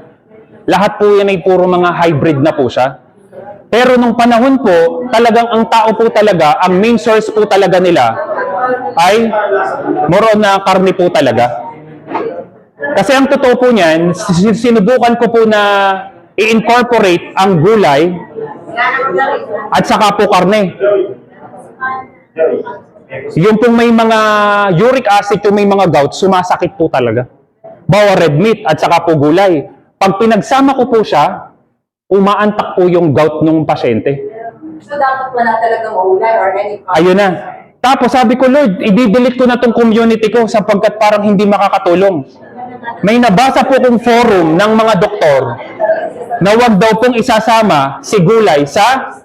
Lahat po yan ay puro mga hybrid na po siya. Pero nung panahon po, talagang ang tao po talaga, ang main source po talaga nila ay more on na karne po talaga. Kasi ang totoo po niyan, sinubukan ko po na i-incorporate ang gulay at saka po karne. Yung pong may mga uric acid, yung may mga gout, sumasakit po talaga. Bawa red meat at saka po gulay. Pag pinagsama ko po siya, umaantak po yung gout ng pasyente. So dapat wala talaga maulay or any kind? Ayun na. Tapos sabi ko, Lord, i-delete ko na tong community ko sapagkat parang hindi makakatulong. May nabasa po kong forum ng mga doktor na wag daw pong isasama si gulay sa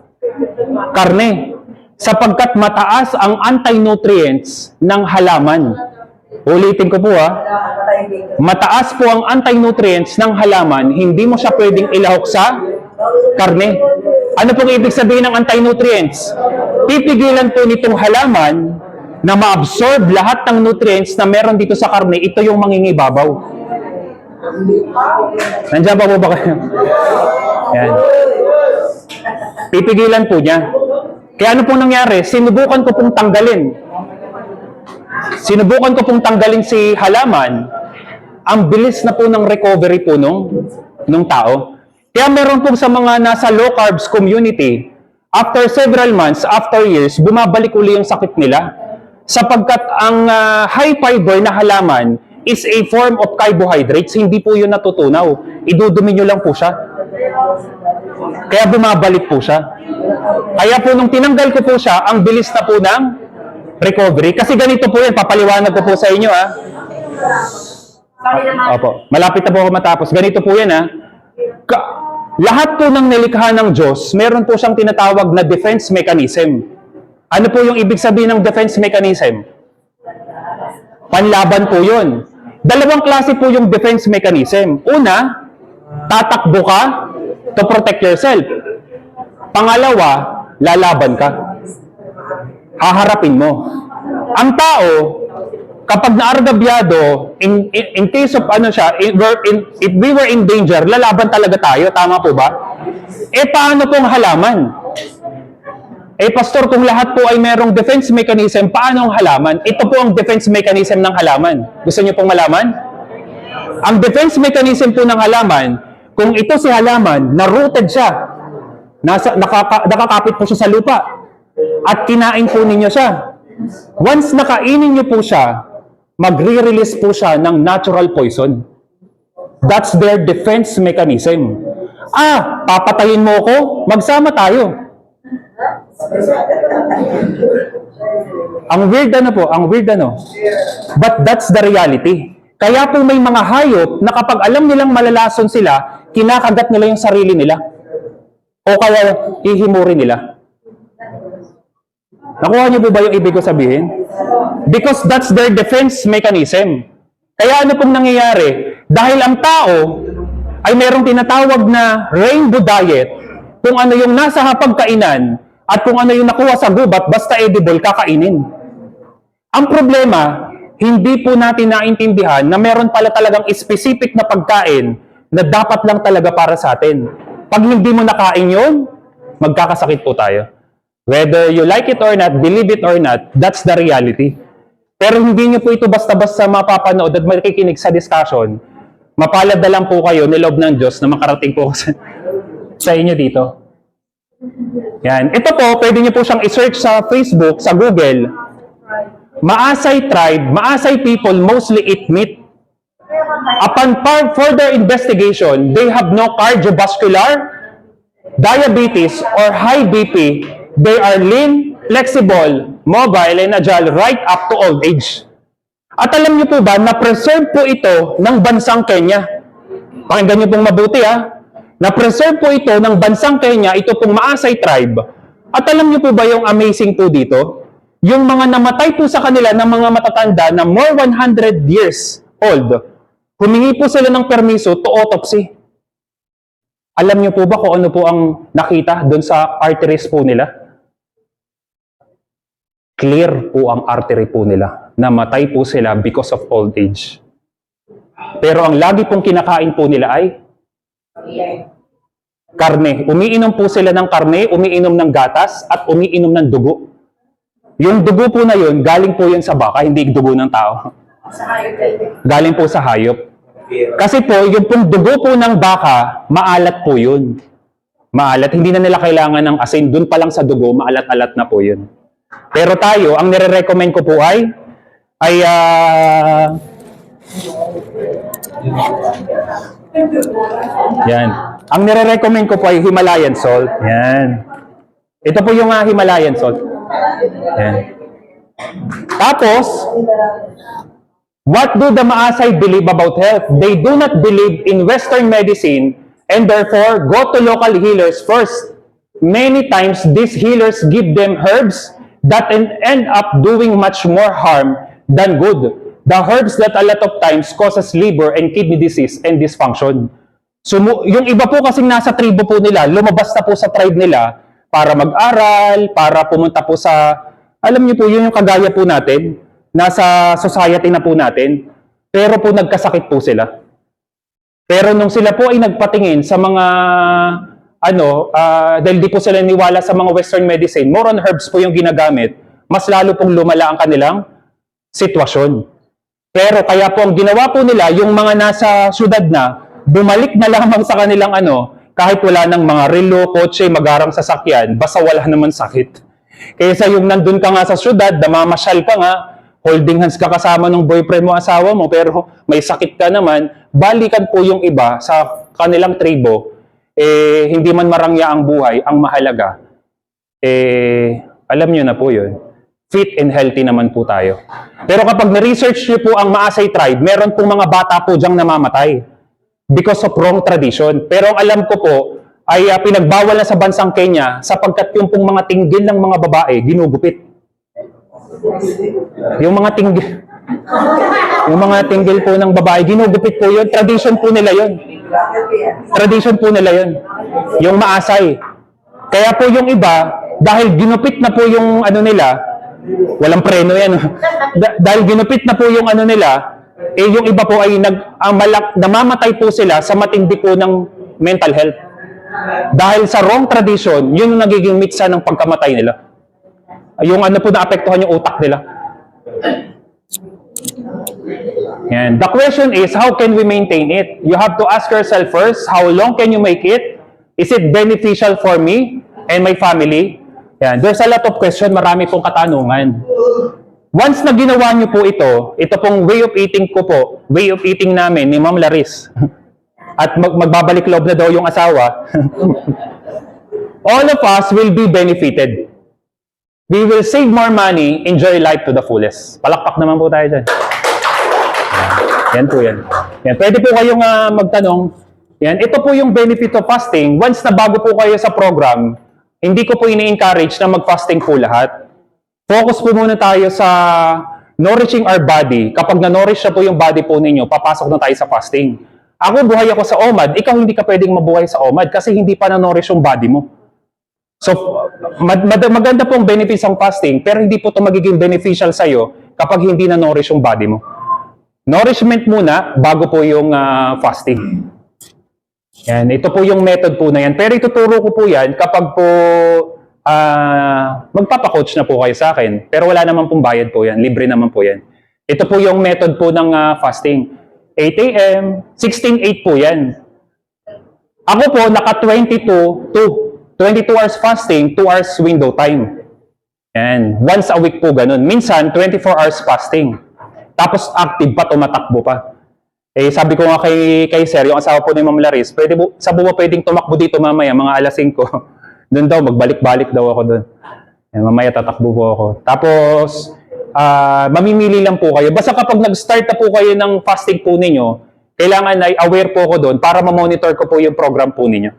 karne sapagkat mataas ang anti-nutrients ng halaman. Ulitin ko po mataas po ang anti-nutrients ng halaman, hindi mo siya pwedeng ilahok sa karne. Ano pong ibig sabihin ng anti-nutrients? Pipigilan po nitong halaman na ma-absorb lahat ng nutrients na meron dito sa karne, ito yung mangingibabaw. Nandiyan pa po ba kayo? Yan. Pipigilan po niya. Kaya ano pong nangyari? Sinubukan ko pong tanggalin. Sinubukan ko pong tanggalin si halaman. Ang bilis na po ng recovery po nung tao. Kaya meron po sa mga nasa low carbs community, after several months, after years, bumabalik uli yung sakit nila. Sapagkat ang high fiber na halaman is a form of carbohydrates, hindi po yun natutunaw. Idudumi nyo lang po siya. Kaya bumabalik po siya. Kaya po nung tinanggal ko po siya, ang bilis na po ng recovery. Kasi ganito po yan, papaliwanag ko po sa inyo Opo, malapit na po ako matapos. Ganito po yan lahat po ng nilikha ng Diyos, meron po siyang tinatawag na defense mechanism. Ano po yung ibig sabihin ng defense mechanism? Panlaban po yun. Dalawang klase po yung defense mechanism. Una, tatakbo ka to protect yourself. Pangalawa, lalaban ka. Haharapin mo. Ang tao, kapag naargabyado, in case of ano siya, if we were in danger, lalaban talaga tayo. Tama po ba? Paano pong halaman? Pastor, kung lahat po ay merong defense mechanism, paano ang halaman? Ito po ang defense mechanism ng halaman. Gusto niyo pong malaman? Ang defense mechanism po ng halaman, kung ito si halaman, na-rooted siya, nakakapit po siya sa lupa, at kinain po ninyo siya. Once nakainin niyo po siya, magre-release po siya ng natural poison. That's their defense mechanism. Papatayin mo ko? Magsama tayo. Ang weird ano. But that's the reality. Kaya po may mga hayop na kapag alam nilang malalason sila, kinakagat nila yung sarili nila. O kaya hihimurin nila. Nakuha niyo po ba yung ibig ko sabihin? Because that's their defense mechanism. Kaya ano pong nangyayari? Dahil ang tao ay merong tinatawag na rainbow diet, kung ano yung nasa hapagkainan at kung ano yung nakuha sa gubat, basta edible, kakainin. Ang problema, hindi po natin naintindihan na meron pala talagang specific na pagkain na dapat lang talaga para sa atin. Pag hindi mo nakain yun, magkakasakit po tayo. Whether you like it or not, believe it or not, that's the reality. Pero hindi nyo po ito basta-basta mapapanood at makikinig sa discussion. Mapalad na lang po kayo niloob ng Diyos na makarating po sa inyo dito. Yan. Ito po, pwede nyo po siyang i-search sa Facebook, sa Google. Maasai tribe, Maasai people mostly eat meat. Upon further investigation, they have no cardiovascular, diabetes, or high BP. They are lean, flexible, mobile, and agile right up to old age. At alam niyo po ba, na-preserve po ito ng bansang Kenya. Pakinggan niyo pong mabuti Na-preserve po ito ng bansang Kenya, ito pong Maasai tribe. At alam niyo po ba yung amazing po dito? Yung mga namatay po sa kanila ng mga matatanda na more 100 years old, humingi po sila ng permiso to autopsy. Alam niyo po ba kung ano po ang nakita doon sa arteries po nila? Clear po ang artery po nila. Namatay po sila because of old age. Pero ang lagi pong kinakain po nila ay karne. Umiinom po sila ng karne, umiinom ng gatas, at umiinom ng dugo. Yung dugo po na yun, galing po yun sa baka, hindi dugo ng tao. Galing po sa hayop. Kasi po, yung pong dugo po ng baka, maalat po yun. Maalat. Hindi na nila kailangan ng asin. Doon pa lang sa dugo, maalat-alat na po yun. Pero tayo, ang nire-recommend ko po yan. Ang nire-recommend ko po ay Himalayan salt. Yan. Ito po yung Himalayan salt. Yan. Tapos, what do the Maasai believe about health? They do not believe in Western medicine and therefore go to local healers first. Many times, these healers give them herbs that end up doing much more harm than good. The herbs that a lot of times causes liver and kidney disease and dysfunction. So, yung iba po kasing nasa tribo po nila, lumabas na po sa tribe nila para mag-aral, para pumunta po sa, alam niyo po, yun yung kagaya po natin, nasa society na po natin, pero po nagkasakit po sila. Pero nung sila po ay nagpatingin sa mga, dahil di po sila niwala sa mga Western medicine, more on herbs po yung ginagamit, mas lalo pong lumala ang kanilang sitwasyon. Pero kaya po ang ginawa po nila, yung mga nasa syudad na, bumalik na lamang sa kanilang kahit wala ng mga relo, kotse, magarang sasakyan, basta wala naman sakit. Kaysa yung nandun ka nga sa syudad, namamasyal ka nga, holding hands ka kasama ng boyfriend mo, asawa mo, pero may sakit ka naman, balikan po yung iba sa kanilang tribo, hindi man marangya ang buhay, ang mahalaga, alam nyo na po yun. Fit and healthy naman po tayo. Pero kapag na-research nyo po ang Maasai tribe, meron pong mga bata po dyang namamatay because of wrong tradition. Pero ang alam ko po ay pinagbawal na sa bansang Kenya sapagkat yung pong mga tinggil ng mga babae ginugupit. Yung mga tinggil, yung mga tinggil po ng babae, ginugupit po yun. Tradition po nila yun. Tradition po nila yun. Yung maasay. Kaya po yung iba, dahil ginupit na po yung ano nila, walang preno yan. Dahil ginupit na po yung ano nila, eh yung iba po ay namamatay po sila sa matindi po ng mental health. Dahil sa wrong tradition, yun yung nagiging mitsa ng pagkamatay nila. Yung ano po naapektuhan yung utak nila. Yan. The question is, how can we maintain it? You have to ask yourself first, how long can you make it? Is it beneficial for me and my family? Yan. There's a lot of question, marami pong katanungan. Once na ginawa niyo po ito pong way of eating ko po, way of eating namin ni Ma'am Laris, at magbabalik loob na daw yung asawa, all of us will be benefited. We will save more money, enjoy life to the fullest. Palakpak naman po tayo dyan. Yan po yan. Yan. Pwede po kayong magtanong. Yan. Ito po yung benefit of fasting. Once na bago po kayo sa program, hindi ko po ini-encourage na mag-fasting po lahat. Focus po muna tayo sa nourishing our body. Kapag na-nourish na po yung body po ninyo, papasok na tayo sa fasting. Ako, buhay ako sa OMAD. Ikaw hindi ka pwedeng mabuhay sa OMAD kasi hindi pa na-nourish yung body mo. So, maganda pong benefits ang fasting, pero hindi po ito magiging beneficial sa'yo kapag hindi na-nourish yung body mo. Nourishment muna bago po yung fasting. Yan, ito po yung method po na yan. Pero ituturo ko po yan kapag po magpapacoach na po kayo sa akin. Pero wala naman pong bayad po yan. Libre naman po yan. Ito po yung method po ng fasting. 8 a.m., 16:8 po yan. Ako po, naka 22 hours fasting, 2 hours window time. Yan. Once a week po ganun. Minsan, 24 hours fasting. Tapos active pa, tumatakbo pa. Eh, sabi ko nga kay Sir, yung asawa po ni Ma'am Laris, sabi mo pwedeng tumakbo dito mamaya, mga alas 5. Doon daw, magbalik-balik daw ako doon. Yan, mamaya tatakbo po ako. Tapos, mamimili lang po kayo. Basta kapag nag-start na po kayo ng fasting po ninyo, kailangan ay aware po ako doon para ma-monitor ko po yung program po ninyo.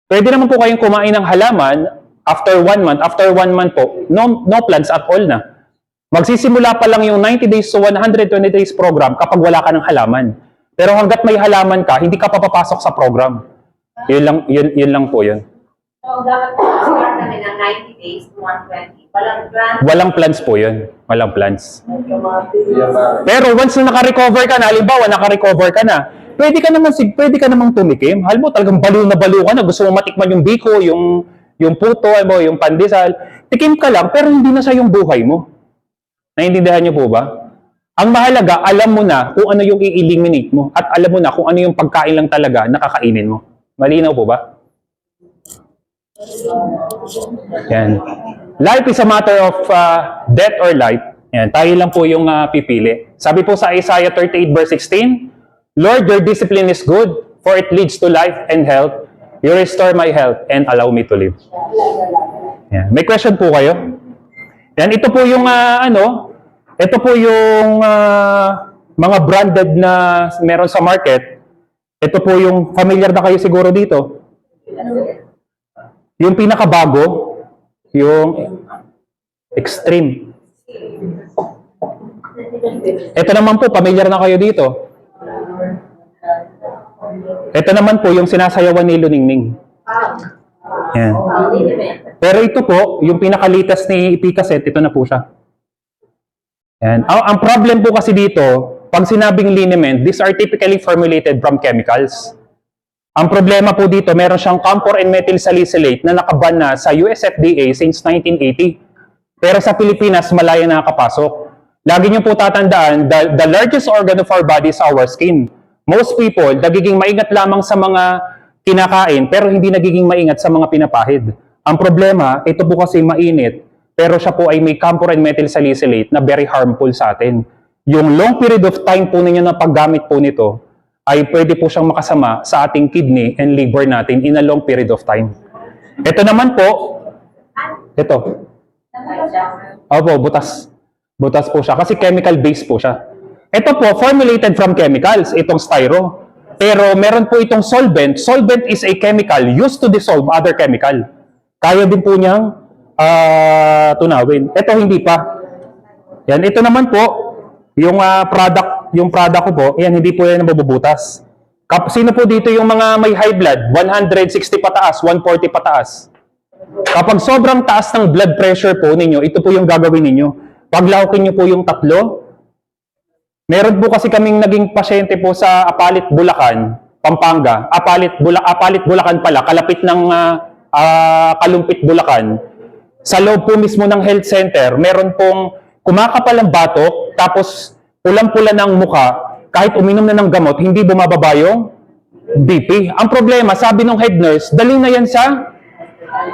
Pwede naman po kayong kumain ng halaman after 1 month. After 1 month po, no plans at all na. Magsisimula pa lang yung 90 days to 120 days program kapag wala ka ng halaman. Pero hanggat may halaman ka, hindi ka papapasok sa program. Yun lang po yun. So, dapat start namin ng 90 days to 120. Walang plan? Walang plans po yun. Walang plans. Pero once na naka-recover ka na, halimbawa naka-recover ka na, pwede ka namang tumikim. Halimbawa talagang baliw na ka na, gusto mo matikman yung biko, yung puto, yung pandesal. Tikim ka lang, pero hindi na siya yung buhay mo. Naiintindihan niyo po ba? Ang mahalaga, alam mo na kung ano yung i-eliminate mo at alam mo na kung ano yung pagkain lang talaga na kakainin mo. Malinaw po ba? Yan. Life is a matter of death or life. Yan. Tayo lang po yung pipili. Sabi po sa Isaiah 38 verse 16, Lord, your discipline is good, for it leads to life and health. You restore my health and allow me to live. Yan. May question po kayo? Yan. Ito po yung ito po yung mga branded na meron sa market. Ito po yung familiar na kayo siguro dito. Yung pinakabago, yung Extreme. Ito naman po, familiar na kayo dito. Ito naman po yung sinasayawan ni Luningning. Yan. Pero ito po, yung pinakalitas ni Picaset, ito na po siya. Yan. Ang problem po kasi dito, pag sinabing liniment, these are typically formulated from chemicals. Ang problema po dito, meron siyang camphor and methyl salicylate na nakaban na sa US FDA since 1980. Pero sa Pilipinas, malaya nakakapasok. Lagi niyo po tatandaan, the largest organ of our body is our skin. Most people, nagiging maingat lamang sa mga kinakain, pero hindi nagiging maingat sa mga pinapahid. Ang problema, ito po kasi mainit, pero siya po ay may camphor and methyl salicylate na very harmful sa atin. Yung long period of time po ninyo na paggamit po nito, ay pwede po siyang makasama sa ating kidney and liver natin in a long period of time. Ito naman po, ito. Opo, butas. Butas po siya kasi chemical-based po siya. Ito po, formulated from chemicals, itong styro. Pero meron po itong solvent. Solvent is a chemical used to dissolve other chemical. Kaya din po niyang tunawin. Ito hindi pa. Yan, ito naman po, yung product ko po, yan, hindi po yan mabubutas. Sino po dito yung mga may high blood? 160 pataas, 140 pataas. Kapag sobrang taas ng blood pressure po ninyo, ito po yung gagawin ninyo. Paglaukin nyo po yung tatlo. Meron po kasi kaming naging pasyente po sa Apalit, Bulacan, Pampanga. Apalit, Bulacan pala, kalapit ng Kalumpit, Bulacan. Sa loob po mismo ng health center, meron pong kumakapal ang batok, tapos pulang-pula ng muka, kahit uminom na ng gamot, hindi bumababa yung BP. Ang problema, sabi ng head nurse, dali na yan sa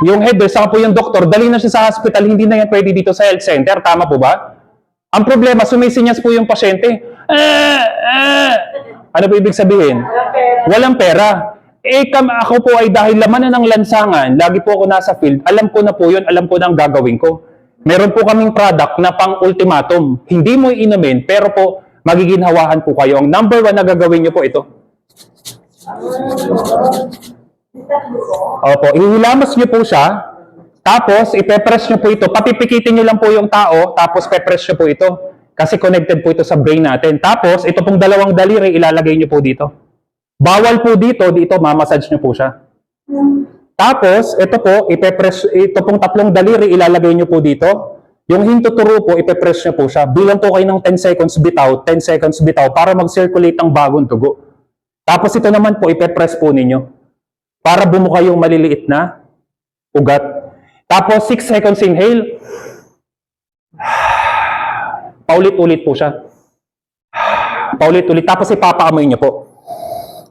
yung head nurse, saka po yung doktor, dali na siya sa hospital, hindi na yan pwede dito sa health center. Tama po ba? Ang problema, sumisinyas po yung pasyente. Ano po ibig sabihin? Walang pera. Ako po ay dahil laman na ng lansangan, lagi po ako nasa field, alam ko na po yun, alam ko na ang gagawin ko. Meron po kaming product na pang-ultimatum. Hindi mo iinumin, pero po, magiginhawahan po kayo. Ang number 1 na gagawin nyo po ito. Opo, ihilamos nyo po siya, tapos ipepress nyo po ito, papipikitin nyo lang po yung tao, tapos pepress nyo po ito. Kasi connected po ito sa brain natin. Tapos, ito pong dalawang daliri, ilalagay nyo po dito. Bawal po dito, mamassage nyo po siya. Tapos, ito po, ito pong tatlong daliri, ilalagay nyo po dito. Yung hintuturo po, ipepress nyo po siya. Bilang po kayo ng 10 seconds bitaw, 10 seconds bitaw, para mag-circulate ang bagong dugo. Tapos ito naman po, ipepress po ninyo. Para bumuka yung maliliit na ugat. Tapos 6 seconds inhale. Paulit-ulit po siya. Paulit-ulit. Tapos ipapaamoy nyo po.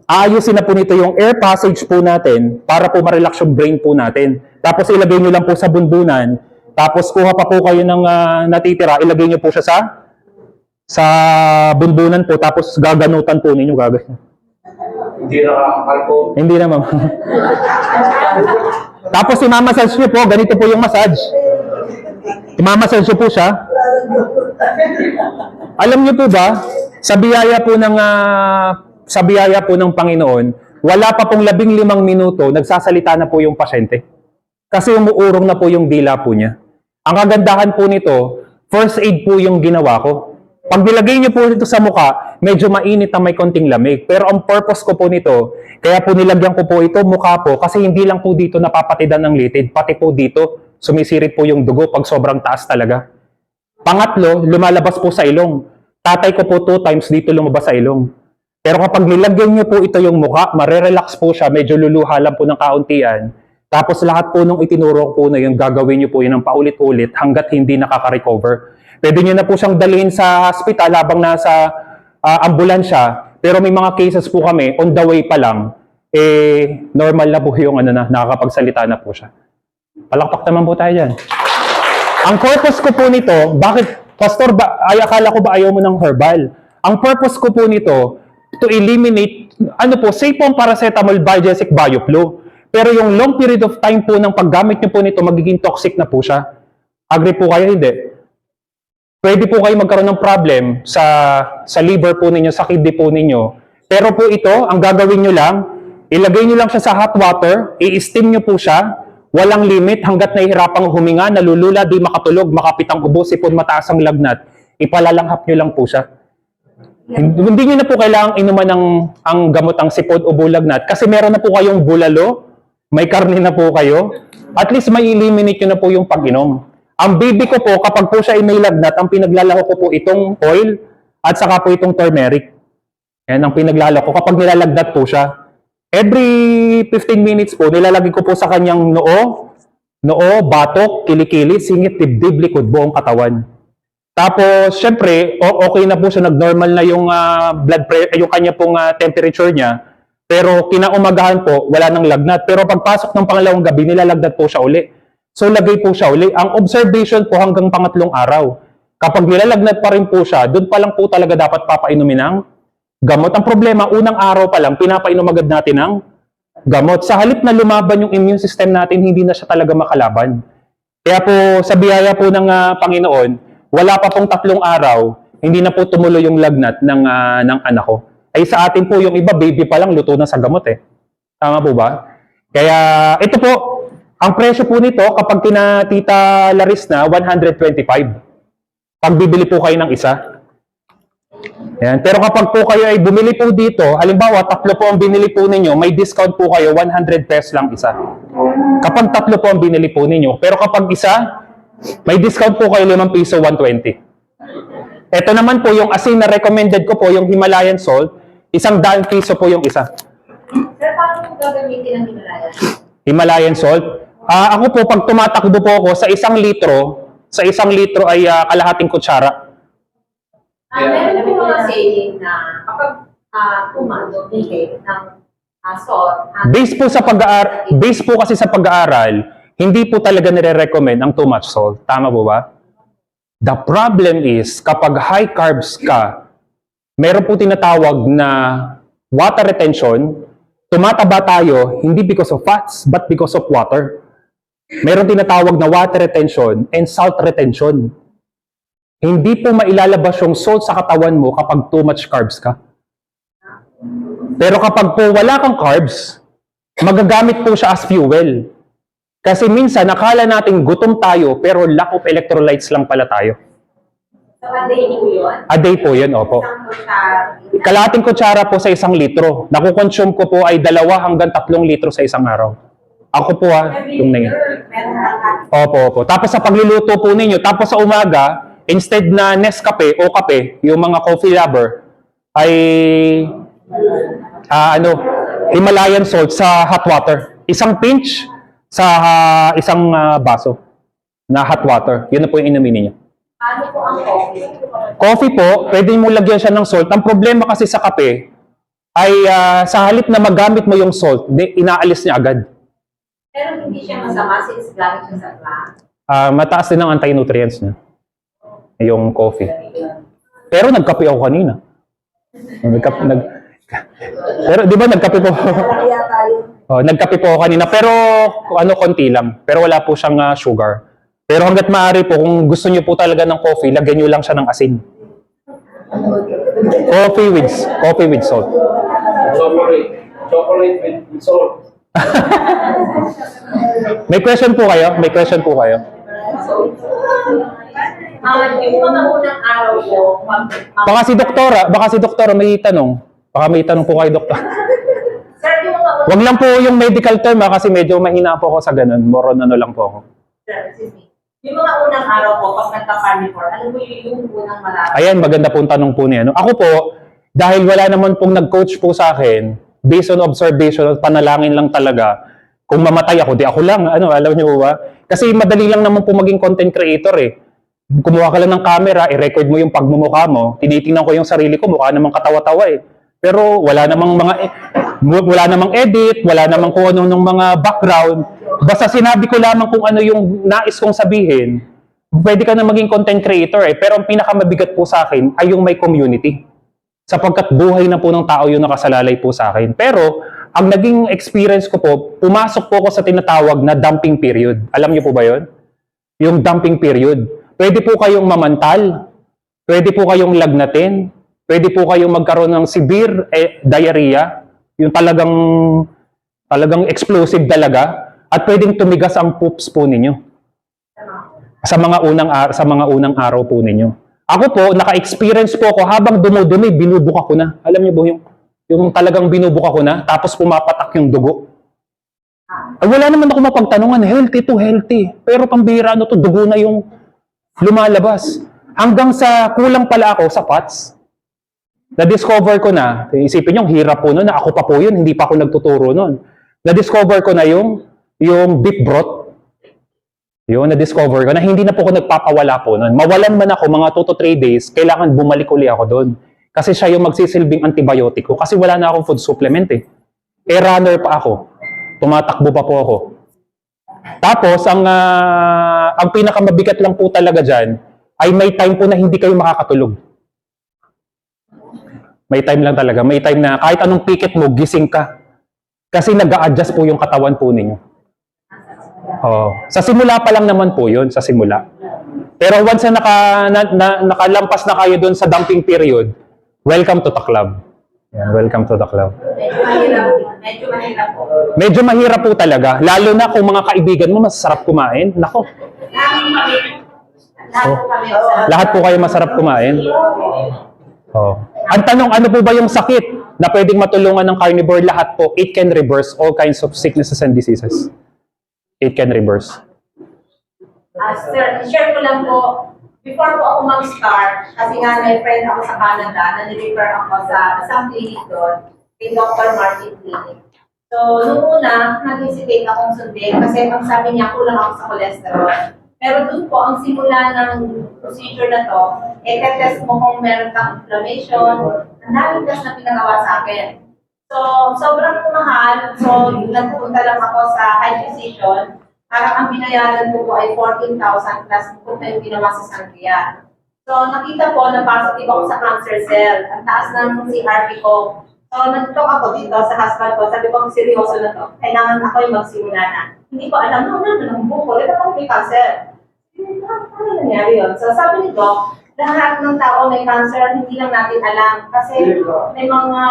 Aayusin na po nito yung air passage po natin para po ma-relax yung brain po natin. Tapos ilagay nyo lang po sa bunbunan. Tapos kuha pa po kayo ng natitira. Ilagay nyo po siya sa bunbunan po. Tapos gaganutan po ninyo. Hindi nakakakal po. Hindi naman. Tapos imamassage nyo po. Ganito po yung massage. Imamassage nyo po siya. Alam nyo po ba, sa biyaya po ng Panginoon, wala pa pong 15 minuto, nagsasalita na po yung pasyente. Kasi umuurong na po yung dila po niya. Ang kagandahan po nito, first aid po yung ginawa ko. Pag nilagay niyo po ito sa mukha, medyo mainit na may konting lamig. Pero ang purpose ko po nito, kaya po nilagyan ko po ito mukha po, kasi hindi lang po dito napapatidan ng litid, pati po dito, sumisirit po yung dugo pag sobrang taas talaga. Pangatlo, lumalabas po sa ilong. Tatay ko po 2 times dito lumabas sa ilong. Pero kapag nilagyan niyo po ito yung mukha, marerelax po siya, medyo luluha lang po ng kauntian. Tapos lahat po nung itinuro ko na yung gagawin niyo po yun ng paulit-ulit hanggat hindi nakaka-recover. Pwede niyo na po siyang dalhin sa hospital habang nasa ambulansya. Pero may mga cases po kami, on the way pa lang, normal na po yung nakakapagsalita na po siya. Palakpak naman po tayo dyan. Ang purpose ko po nito, bakit, Pastor, akala ko ba ayaw mo ng herbal? Ang purpose ko po nito, to eliminate, safe po ang paracetamol, Biogesic, BioFlow. Pero yung long period of time po ng paggamit nyo po nito, magiging toxic na po siya. Agree po kayo, hindi? Pwede po kayo magkaroon ng problem sa liver po ninyo, sa kidney po ninyo. Pero po ito, ang gagawin nyo lang, ilagay nyo lang siya sa hot water, i-steam nyo po siya, walang limit hanggat nahihirapang huminga, nalulula, di makatulog, makapit ang ubo, sipon, mataas ang lagnat, ipalalanghap nyo lang po siya. Hindi nyo na po kailangang inuman ang gamot ang sipon, ubo, lagnat, kasi meron na po kayong bulalo, may karne na po kayo, at least may eliminate nyo na po yung pag-inom. Ang baby ko po, kapag po siya ay may lagnat, ang pinaglalako ko po itong oil at saka po itong turmeric. Yan ang pinaglalako ko kapag nilalagnat po siya. Every 15 minutes po, nilalagay ko po sa kanyang noo, batok, kilikili, singit, dibdib, likod, buong katawan. Tapos, syempre, okay na po siya, nag-normal na yung blood pressure, yung kanya pong temperature niya. Pero kinaumagahan po, wala nang lagnat. Pero pagpasok ng pangalawang gabi, nilalagnat po siya uli. So, lagay po siya uli. Ang observation po hanggang pangatlong araw. Kapag nilalagnat pa rin po siya, doon pa lang po talaga dapat papainumin ng gamot. Ang problema, unang araw pa lang, pinapainom agad natin ng gamot. Sa halip na lumaban yung immune system natin, hindi na siya talaga makalaban. Kaya po, sa biyaya po ng Panginoon, wala pa pong 3 araw, hindi na po tumuloy yung lagnat ng anak ko. Ay sa atin po, yung iba, baby pa lang, luto na sa gamot eh. Tama po ba? Kaya, ito po, ang presyo po nito, kapag kina Tita Laris na, 125. Pag bibili po kayo ng isa. Yan. Pero kapag po kayo ay bumili po dito, halimbawa, 3 po ang binili po ninyo, may discount po kayo, 100 pesos lang isa. Kapag 3 po ang binili po ninyo. Pero kapag isa, may discount po kayo 5 piso, 120. Ito naman po yung asin na recommended ko po, yung Himalayan salt, 100 piso po yung isa. Sir, paano po gagamitin ang Himalayan? Himalayan salt. Ako po, pag tumatakbo po ako sa 1 litro, ay kalahating kutsara. Meron po mga saying na kapag tumando, bigay ng salt, Based po kasi sa pag-aaral, hindi po talaga nire-recommend ang too much salt. Tama po ba? The problem is, kapag high carbs ka, meron po tinatawag na water retention. Tumataba tayo, hindi because of fats, but because of water. Meron tinatawag na water retention and salt retention. Hindi po mailalabas yung salt sa katawan mo kapag too much carbs ka. Pero kapag po wala kang carbs, magagamit po siya as fuel. Kasi minsan, nakala natin gutom tayo, pero lack of electrolytes lang pala tayo. so a day po yun? A day po yun, opo. Isang kutsara. Kalahating kutsara po sa 1 litro. Nakukonsume ko po ay 2 hanggang 3 litro sa isang araw. Ako po yung na yun. Meron lang Opo. Tapos sa pagluluto po ninyo, tapos sa umaga, instead na Nescafe o kape, yung mga coffee lover, ay Himalayan salt sa hot water. 1 pinch sa isang baso na hot water. Yun na po yung inumin niyo. Ano po ang coffee? Coffee po, pwede mo lagyan siya ng salt. Ang problema kasi sa kape ay sa halip na magamit mo yung salt, inaalis niya agad. Pero hindi siya masama since galing siya sa plant. Mataas din ang anti-nutrients niya. Yung coffee. Pero nagkape ako kanina. Pero di ba nagkape po? Nagkape po ako kanina. Pero konti lang. Pero wala po siyang sugar. Pero hanggat maaari po, kung gusto niyo po talaga ng coffee, lagyan niyo lang siya ng asin. Coffee with salt. Chocolate with salt. May question po kayo? Yung mga unang araw po, Baka si doktora may tanong. Baka may tanong po kayo, doktor. sir, yung mga unang, Wag lang po yung medical term kasi medyo mahina po ako sa ganun. More on lang po ako. sir, excuse me. Yung mga unang araw po, pag nagka-carnivore, ano po yung unang malaman? Ayan, maganda pong tanong po niya. Ako po, dahil wala naman pong nag-coach po sa akin, based on observation at panalangin lang talaga, kung mamatay ako, di ako lang. Alam niyo ba? Kasi madali lang naman po maging content creator eh. Kumuha ka lang ng camera, i-record mo yung pagmumukha mo, tinitingnan ko yung sarili ko, mukha namang katawa-tawa eh. Pero wala namang edit, wala namang kung ano ng mga background. Basta sinabi ko lamang kung ano yung nais kong sabihin, pwede ka na maging content creator eh. Pero ang pinakamabigat po sa akin ay yung may community. Sapagkat buhay na po ng tao yung nakasalalay po sa akin. Pero ang naging experience ko po, pumasok po ako sa tinatawag na dumping period. Alam niyo po ba yun? Yung dumping period. Pwede po kayong mamantal, pwede po kayong lagnatin, pwede po kayong magkaroon ng severe diarrhea, yung talagang explosive talaga, at pwedeng tumigas ang poops po ninyo. Sa mga unang araw po ninyo. Ako po, naka-experience po ako habang dumudumi, binubuka ko na. Alam niyo po yung talagang binubuka ko na, tapos pumapatak yung dugo. Ay, wala naman ako mapagtanungan, healthy to healthy. Pero pambira to, dugo na yung lumalabas. Hanggang sa kulang pala ako sa fats. Na-discover ko na, isipin niyo, hirap po nun, na ako pa po yun, hindi pa ako nagtuturo nun. Na-discover ko na yung beef broth. Yun, na-discover ko na hindi na po ako nagpapawala po nun. Mawalan man ako mga 2 to 3 days, kailangan bumalik uli ako doon. Kasi siya yung magsisilbing antibiotic ko. Kasi wala na akong food supplement eh. Runner pa ako. Tumatakbo pa po ako. Tapos, ang pinakamabigat lang po talaga dyan, ay may time po na hindi kayo makakatulog. May time lang talaga. May time na kahit anong pikit mo, gising ka. Kasi nag-a-adjust po yung katawan po ninyo. Sa simula pa lang naman po yun, sa simula. Pero once na nakalampas na kayo dun sa dumping period, welcome to the club. Yeah, welcome to the club. Medyo mahirap po. Medyo mahirap po talaga. Lalo na kung mga kaibigan mo, masarap kumain. Nako. Lahat po kami masarap. Lahat po kayo masarap kumain? Oh. Ang tanong, ano po ba yung sakit na pwedeng matulungan ng carnivore? Lahat po. It can reverse all kinds of sicknesses and diseases. It can reverse. Sir, share ko lang po, before po ako mag-start, kasi nga may friend ako sa Canada, na-refer ako sa isang clinic doon, kay Dr. Martin Clinic. So, nung una, nag-hesitate akong sundin kasi ang sabi niya, kulang ako sa cholesterol. Pero doon po, ang simula ng procedure na to, test mo kung meron kang inflammation, ang daming test na pinagawa sa akin. So, sobrang mahal. So, nagpunta lang ako sa high physician. Parang ang binayaran ko po ay 14,000 plus kung na yung ginawa sa Sangria. So, nakita ko na positive ako sa cancer cell. Ang taas ng CRP ko. So, nag-talk ako dito sa husband ko. Sabi ko, seryoso na to. Kailangan ako yung magsimula na. Hindi ko alam, ng buko. Ito ako may cancer. Ano nangyari yun? So, sabi ni Doc, lahat ng tao may cancer, hindi lang natin alam. Kasi may mga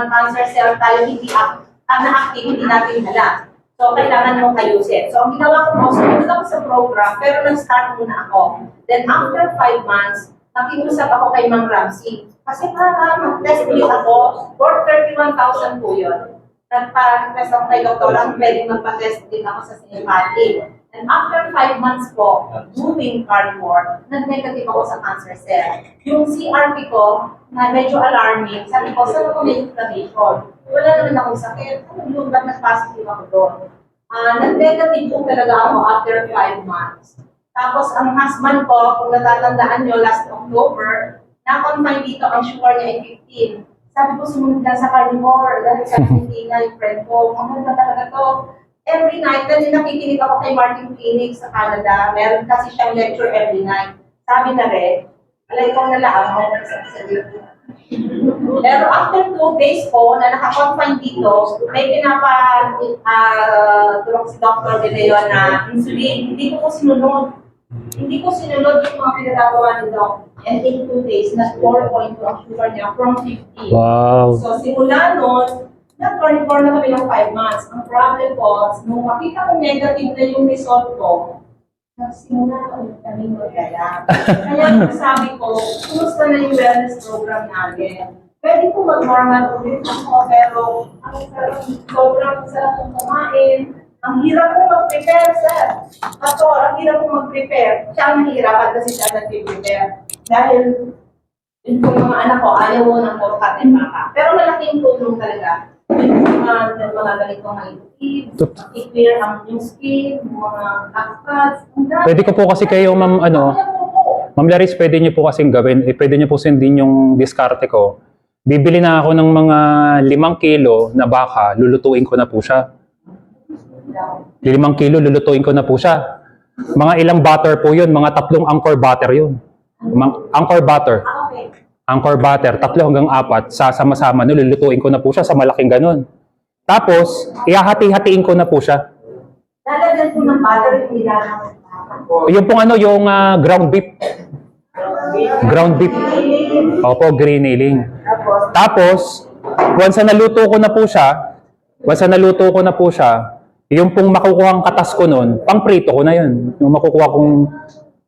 cancer cell tayo hindi na-active, hindi natin alam. So, kailangan mong ayusin. So, ang ginawa ko po, sumunod ako sa program, pero nag-start muna ako. Then, after 5 months, nakiusap ako kay Ma'am Ramsey. Kasi para mag-test ulit ako, for 31,000 po yun. Nagpa-test ako kay Dr. Ang pwede magpa-test din ako sa sinipati. And after 5 months po, doing carnivore, nag-negative ako sa cancer cell. Yung CRP ko, na medyo alarming, sabi ko, saan ako may inflammation? Wala naman akong sakit. Ano yung ba't nag-positive ako doon? Nag-negative po talaga ako after 5 months. Tapos ang husband ko, kung natatandaan nyo, last October, na-confine dito ang sugar niya ay 15. Sabi ko, sumunod ka sa carnivore, dahil sa hindi na yung friend ko, maganda talaga to. Every night, dahil nakikinig ako kay Martin Clinic sa Canada, meron kasi siyang lecture every night. Sabi na rin, alay ko na lang, sa pero after 2 days po, na naka-confine dito, may tulong si Dr. De Leon na insulin. Hindi ko sinunod. Hindi ko sinunod yung mga pinagagawa ni Doc. And in 2 days, na 4.2 ang sugar niya from 50. Wow. So simula nun, nag-carnivore na kami ng 5 months. Ang problem po, nung makita ko negative na yung result ko, nagsimula kami mag-gala. Kaya sabi ko, kumusta na yung wellness program natin? Pwede ko mag-normal ulit ako, pero sobrang sarap kong kumain. Ang hirap kong mag-prepare, sir. Pastor, ang hirap kong mag-prepare. Siya ang nahihirapan kasi siya nag-prepare. Dahil yung mga anak ko, ayaw mo ng puro karne baka. Pero malaking tulong talaga. Yung mga ganitong i-clear yung skin, yung mga backpads. Pwede ko po kasi kayo, ma'am, Ma'am Laris, pwede niyo po kasing gawin, pwede niyo po sendin yung diskarte ko. Bibili na ako ng mga 5 kilo na baka, lulutuin ko na po siya. 5 kilo, lulutuin ko na po siya. Mga ilang butter po yun, mga 3 Angkor butter yun. Angkor butter. Okay. Angkor butter, 3 hanggang 4, sasama-sama, lulutuin ko na po siya sa malaking ganun. Tapos, ihahati-hatiin ko na po siya. Lalagyan ko ng butter, hindi lang. Yung pong yung ground beef. Ground beef. Opo, greenailing. Tapos, once na naluto ko na po siya, yung pong makukuhang katas ko nun, pang-prito ko na yun. Yung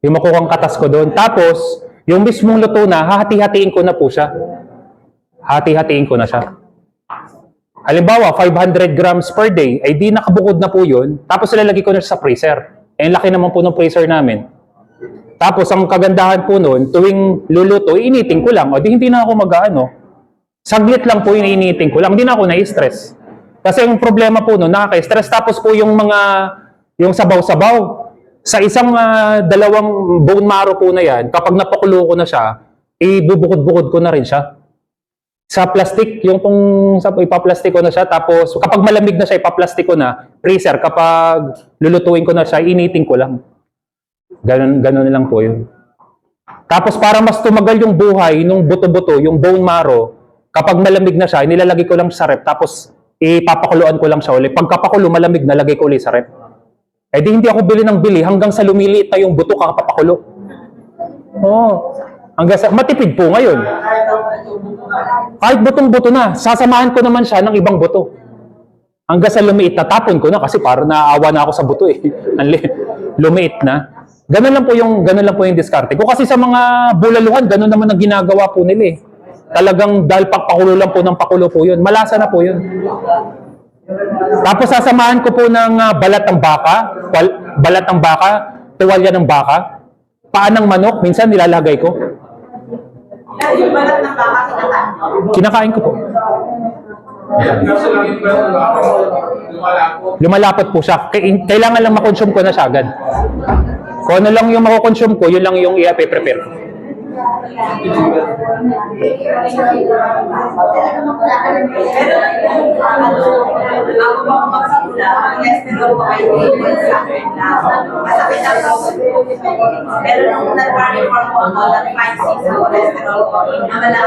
makukuhang katas ko doon. Tapos, yung mismong luto na, hahati-hatiin ko na po siya. Hati-hatiin ko na siya. Halimbawa, 500 grams per day, ay di nakabukod na po yun. Tapos, ilalagay ko na siya sa freezer. Eh, laki naman po ng freezer namin. Tapos, ang kagandahan po nun, tuwing luluto, initing ko lang. O di hindi na ako saglit lang po iniiniting ko lang. Hindi na ako na-stress. Kasi yung problema po nun, nakaka-stress. Tapos po yung sabaw-sabaw. Sa isang 2 bone marrow po na yan, kapag napakulo ko na siya, ibubukod-bukod ko na rin siya. Sa plastic, yung pong ipaplastic ko na siya, tapos kapag malamig na siya, ipaplastic ko na, freezer, kapag lulutuin ko na siya, initing ko lang. Ganun lang po yun. Tapos para mas tumagal yung buhay nung buto-buto, yung bone marrow, kapag malamig na siya, nilalagay ko lang sa rep, tapos ipapakuluan ko lang siya ulit. Pagkapakulo, malamig, nalagay ko ulit sa rep. Eh di hindi ako bili ng bili hanggang sa lumiliit na yung buto kakapapakulo. Oo. Matipid po ngayon. Kahit butong-buto na, sasamahan ko naman siya ng ibang buto. Hanggang sa lumiit na, tapon ko na kasi parang naaawa na ako sa buto eh. Lumiit na. Ganun lang po yung diskarte ko. Kasi sa mga bulaluhan, ganun naman ang ginagawa po nila eh. Talagang dahil pakulo lang po ng pakulo po yun. Malasa na po yun. Tapos sasamahan ko po ng balat ng baka, tuwalya ng baka, paa ng manok, minsan nilalagay ko. Yung balat ng baka Kinakain ko po. Kaso lang yung lumalako. Lumalapot po siya. Kailangan lang makonsume ko na siya agad. Kung ano lang yung makukonsume ko, yun lang yung i-prepare ko. Bago po ako magsimula, tested ko kayo sa akin na masakit ang pero nung nag-reform ko ako, nag-5-6 ang cholesterol ko, naman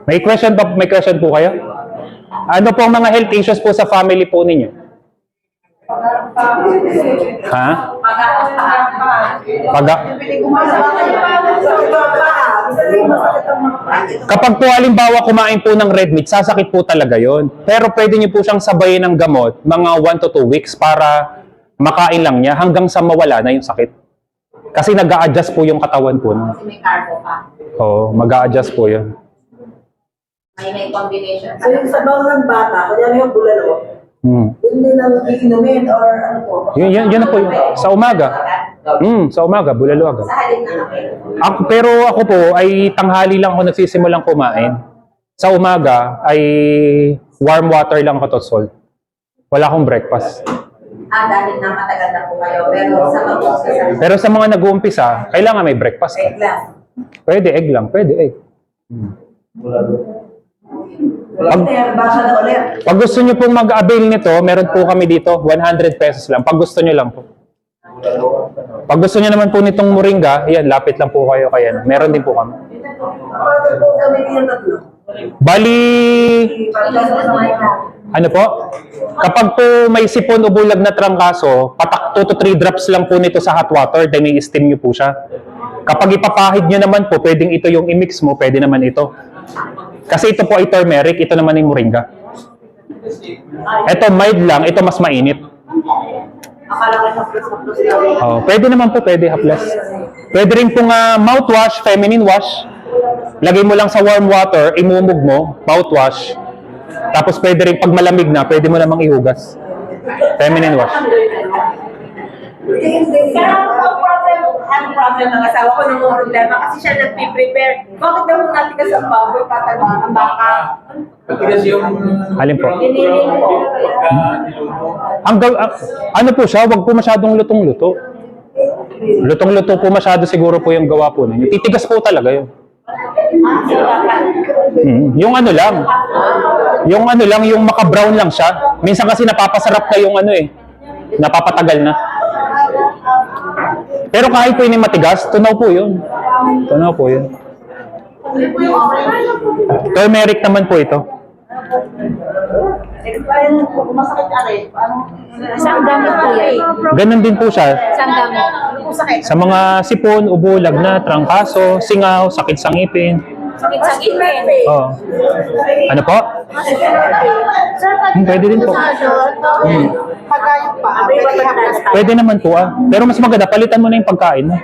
May question po kayo? Ano po ang mga health issues po sa family po ninyo? Ha? Kapag po halimbawa kumain po ng red meat, sasakit po talaga yon. Pero pwede niyo po siyang sabayin ng gamot mga 1 to 2 weeks para makain lang niya hanggang sa mawala na yung sakit. Kasi nag-a-adjust po yung katawan po. Kasi may carbo pa. Oo, mag-a-adjust po yun. May combination. So yung sabaw ng bata, kanya yung bulalo, hindi na iinumin or ano po? Yun na po yun. Sa umaga. Sa umaga, bulalo agad. Sa halip na kami. Pero ako po ay tanghali lang ako nagsisimulang kumain. Sa umaga ay warm water lang ako to salt. Wala akong breakfast. Dahil na matagal na po kayo, pero sa Pero sa mga nag-uumpisa, kailangan may breakfast ka. egg lang. Pwede egg lang, pwede egg. Basa na ulit. Pag gusto nyo pong mag-avail nito, meron po kami dito, 100 pesos lang. Pag gusto nyo lang po. Pag gusto nyo naman po nitong moringa, yan, lapit lang po kayo kaya. Meron din po kami. Paano po kami yung tatlo? Bali, ano po? Kapag po may sipon o bulag na trangkaso, patak 2 to 3 drops lang po nito sa hot water, then i-steam nyo po siya. Kapag ipapahid nyo naman po, pwedeng ito yung i-mix mo, pwede naman ito. Kasi ito po ay turmeric, ito naman yung moringa. Ito mild lang, ito mas mainit. Akala ko haplos-haplos lang. Oh, pwede naman po, pwede haplas. Pwede rin pong mouthwash, feminine wash. Lagay mo lang sa warm water, imumog mo, mouthwash. Tapos pwede rin pag malamig na, pwede mo namang ihugas. Feminine wash. Pero ang problem ng asawa ko nung problema kasi siya nag-prepare. Bakit daw nung natigas ang baboy, pataba ang baka? Matigas yung... Alin po? Diniling po. Ano po siya, wag po masyadong lutong-luto. Lutong-luto po masyado siguro po yung gawa po ninyo. Titigas po talaga yun. Yung ano lang, yung maka-brown lang siya. Minsan kasi napapasarap na yung ano eh. Napapatagal na. Pero kahit po yun yung matigas, tunaw po yun. Tunaw po yun. Turmeric naman po ito. Masakit aray. Paano? Isang gamit po yan. Ganun din po siya. Isang gamit. Sa mga sipon, ubo, lagnat, trangkaso, singaw, sakit sa ngipin. Sakit sa ngipin. Oh. Ano po? Sir, Pwede din po. Pagkayong pa, Pwede naman po Pero mas maganda, palitan mo na yung pagkain mo.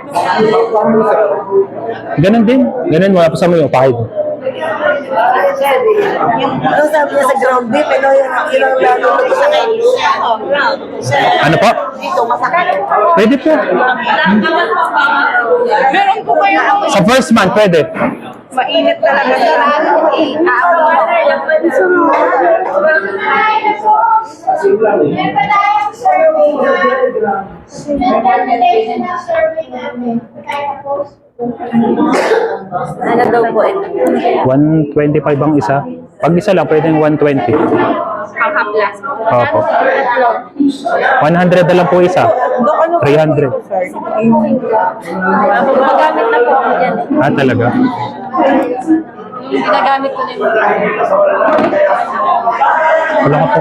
Ganun din. Ganun mo, tapos mo yung pahid. ano sabi niya sa ground beef, ano yung ilang lalo Ano po? dito, masakit. Pwede po. Meron po kayo Sa first month, pwede. mainit talaga sa Ano daw po ito? 125 ang isa. Pag isa lang, pwede yung 120. Pangkaplas. Opo. 100 na lang po isa. 300. Gumagamit na po ako dyan. Talaga. Ginagamit ko na yung Wala ka po.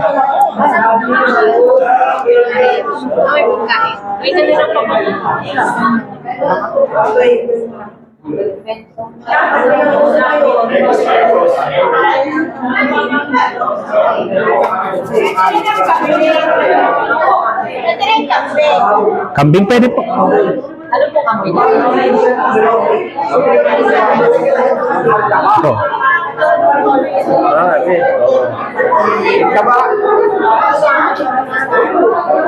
Ay, pagkain. Wait, ano lang po. Pwede rin kape. Kambing pwede po. Ano po kape? Ito.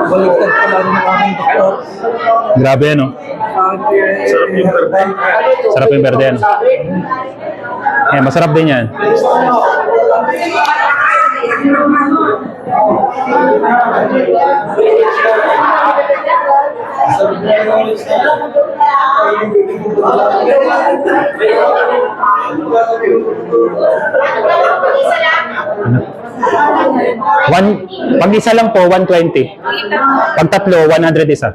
Baligtad pa lang ng aking doktor. Grabe, ano? Sarap yung berde, ano? Eh, masarap din yan. Pag isa lang po, 120. Pag tatlo, 100 isa.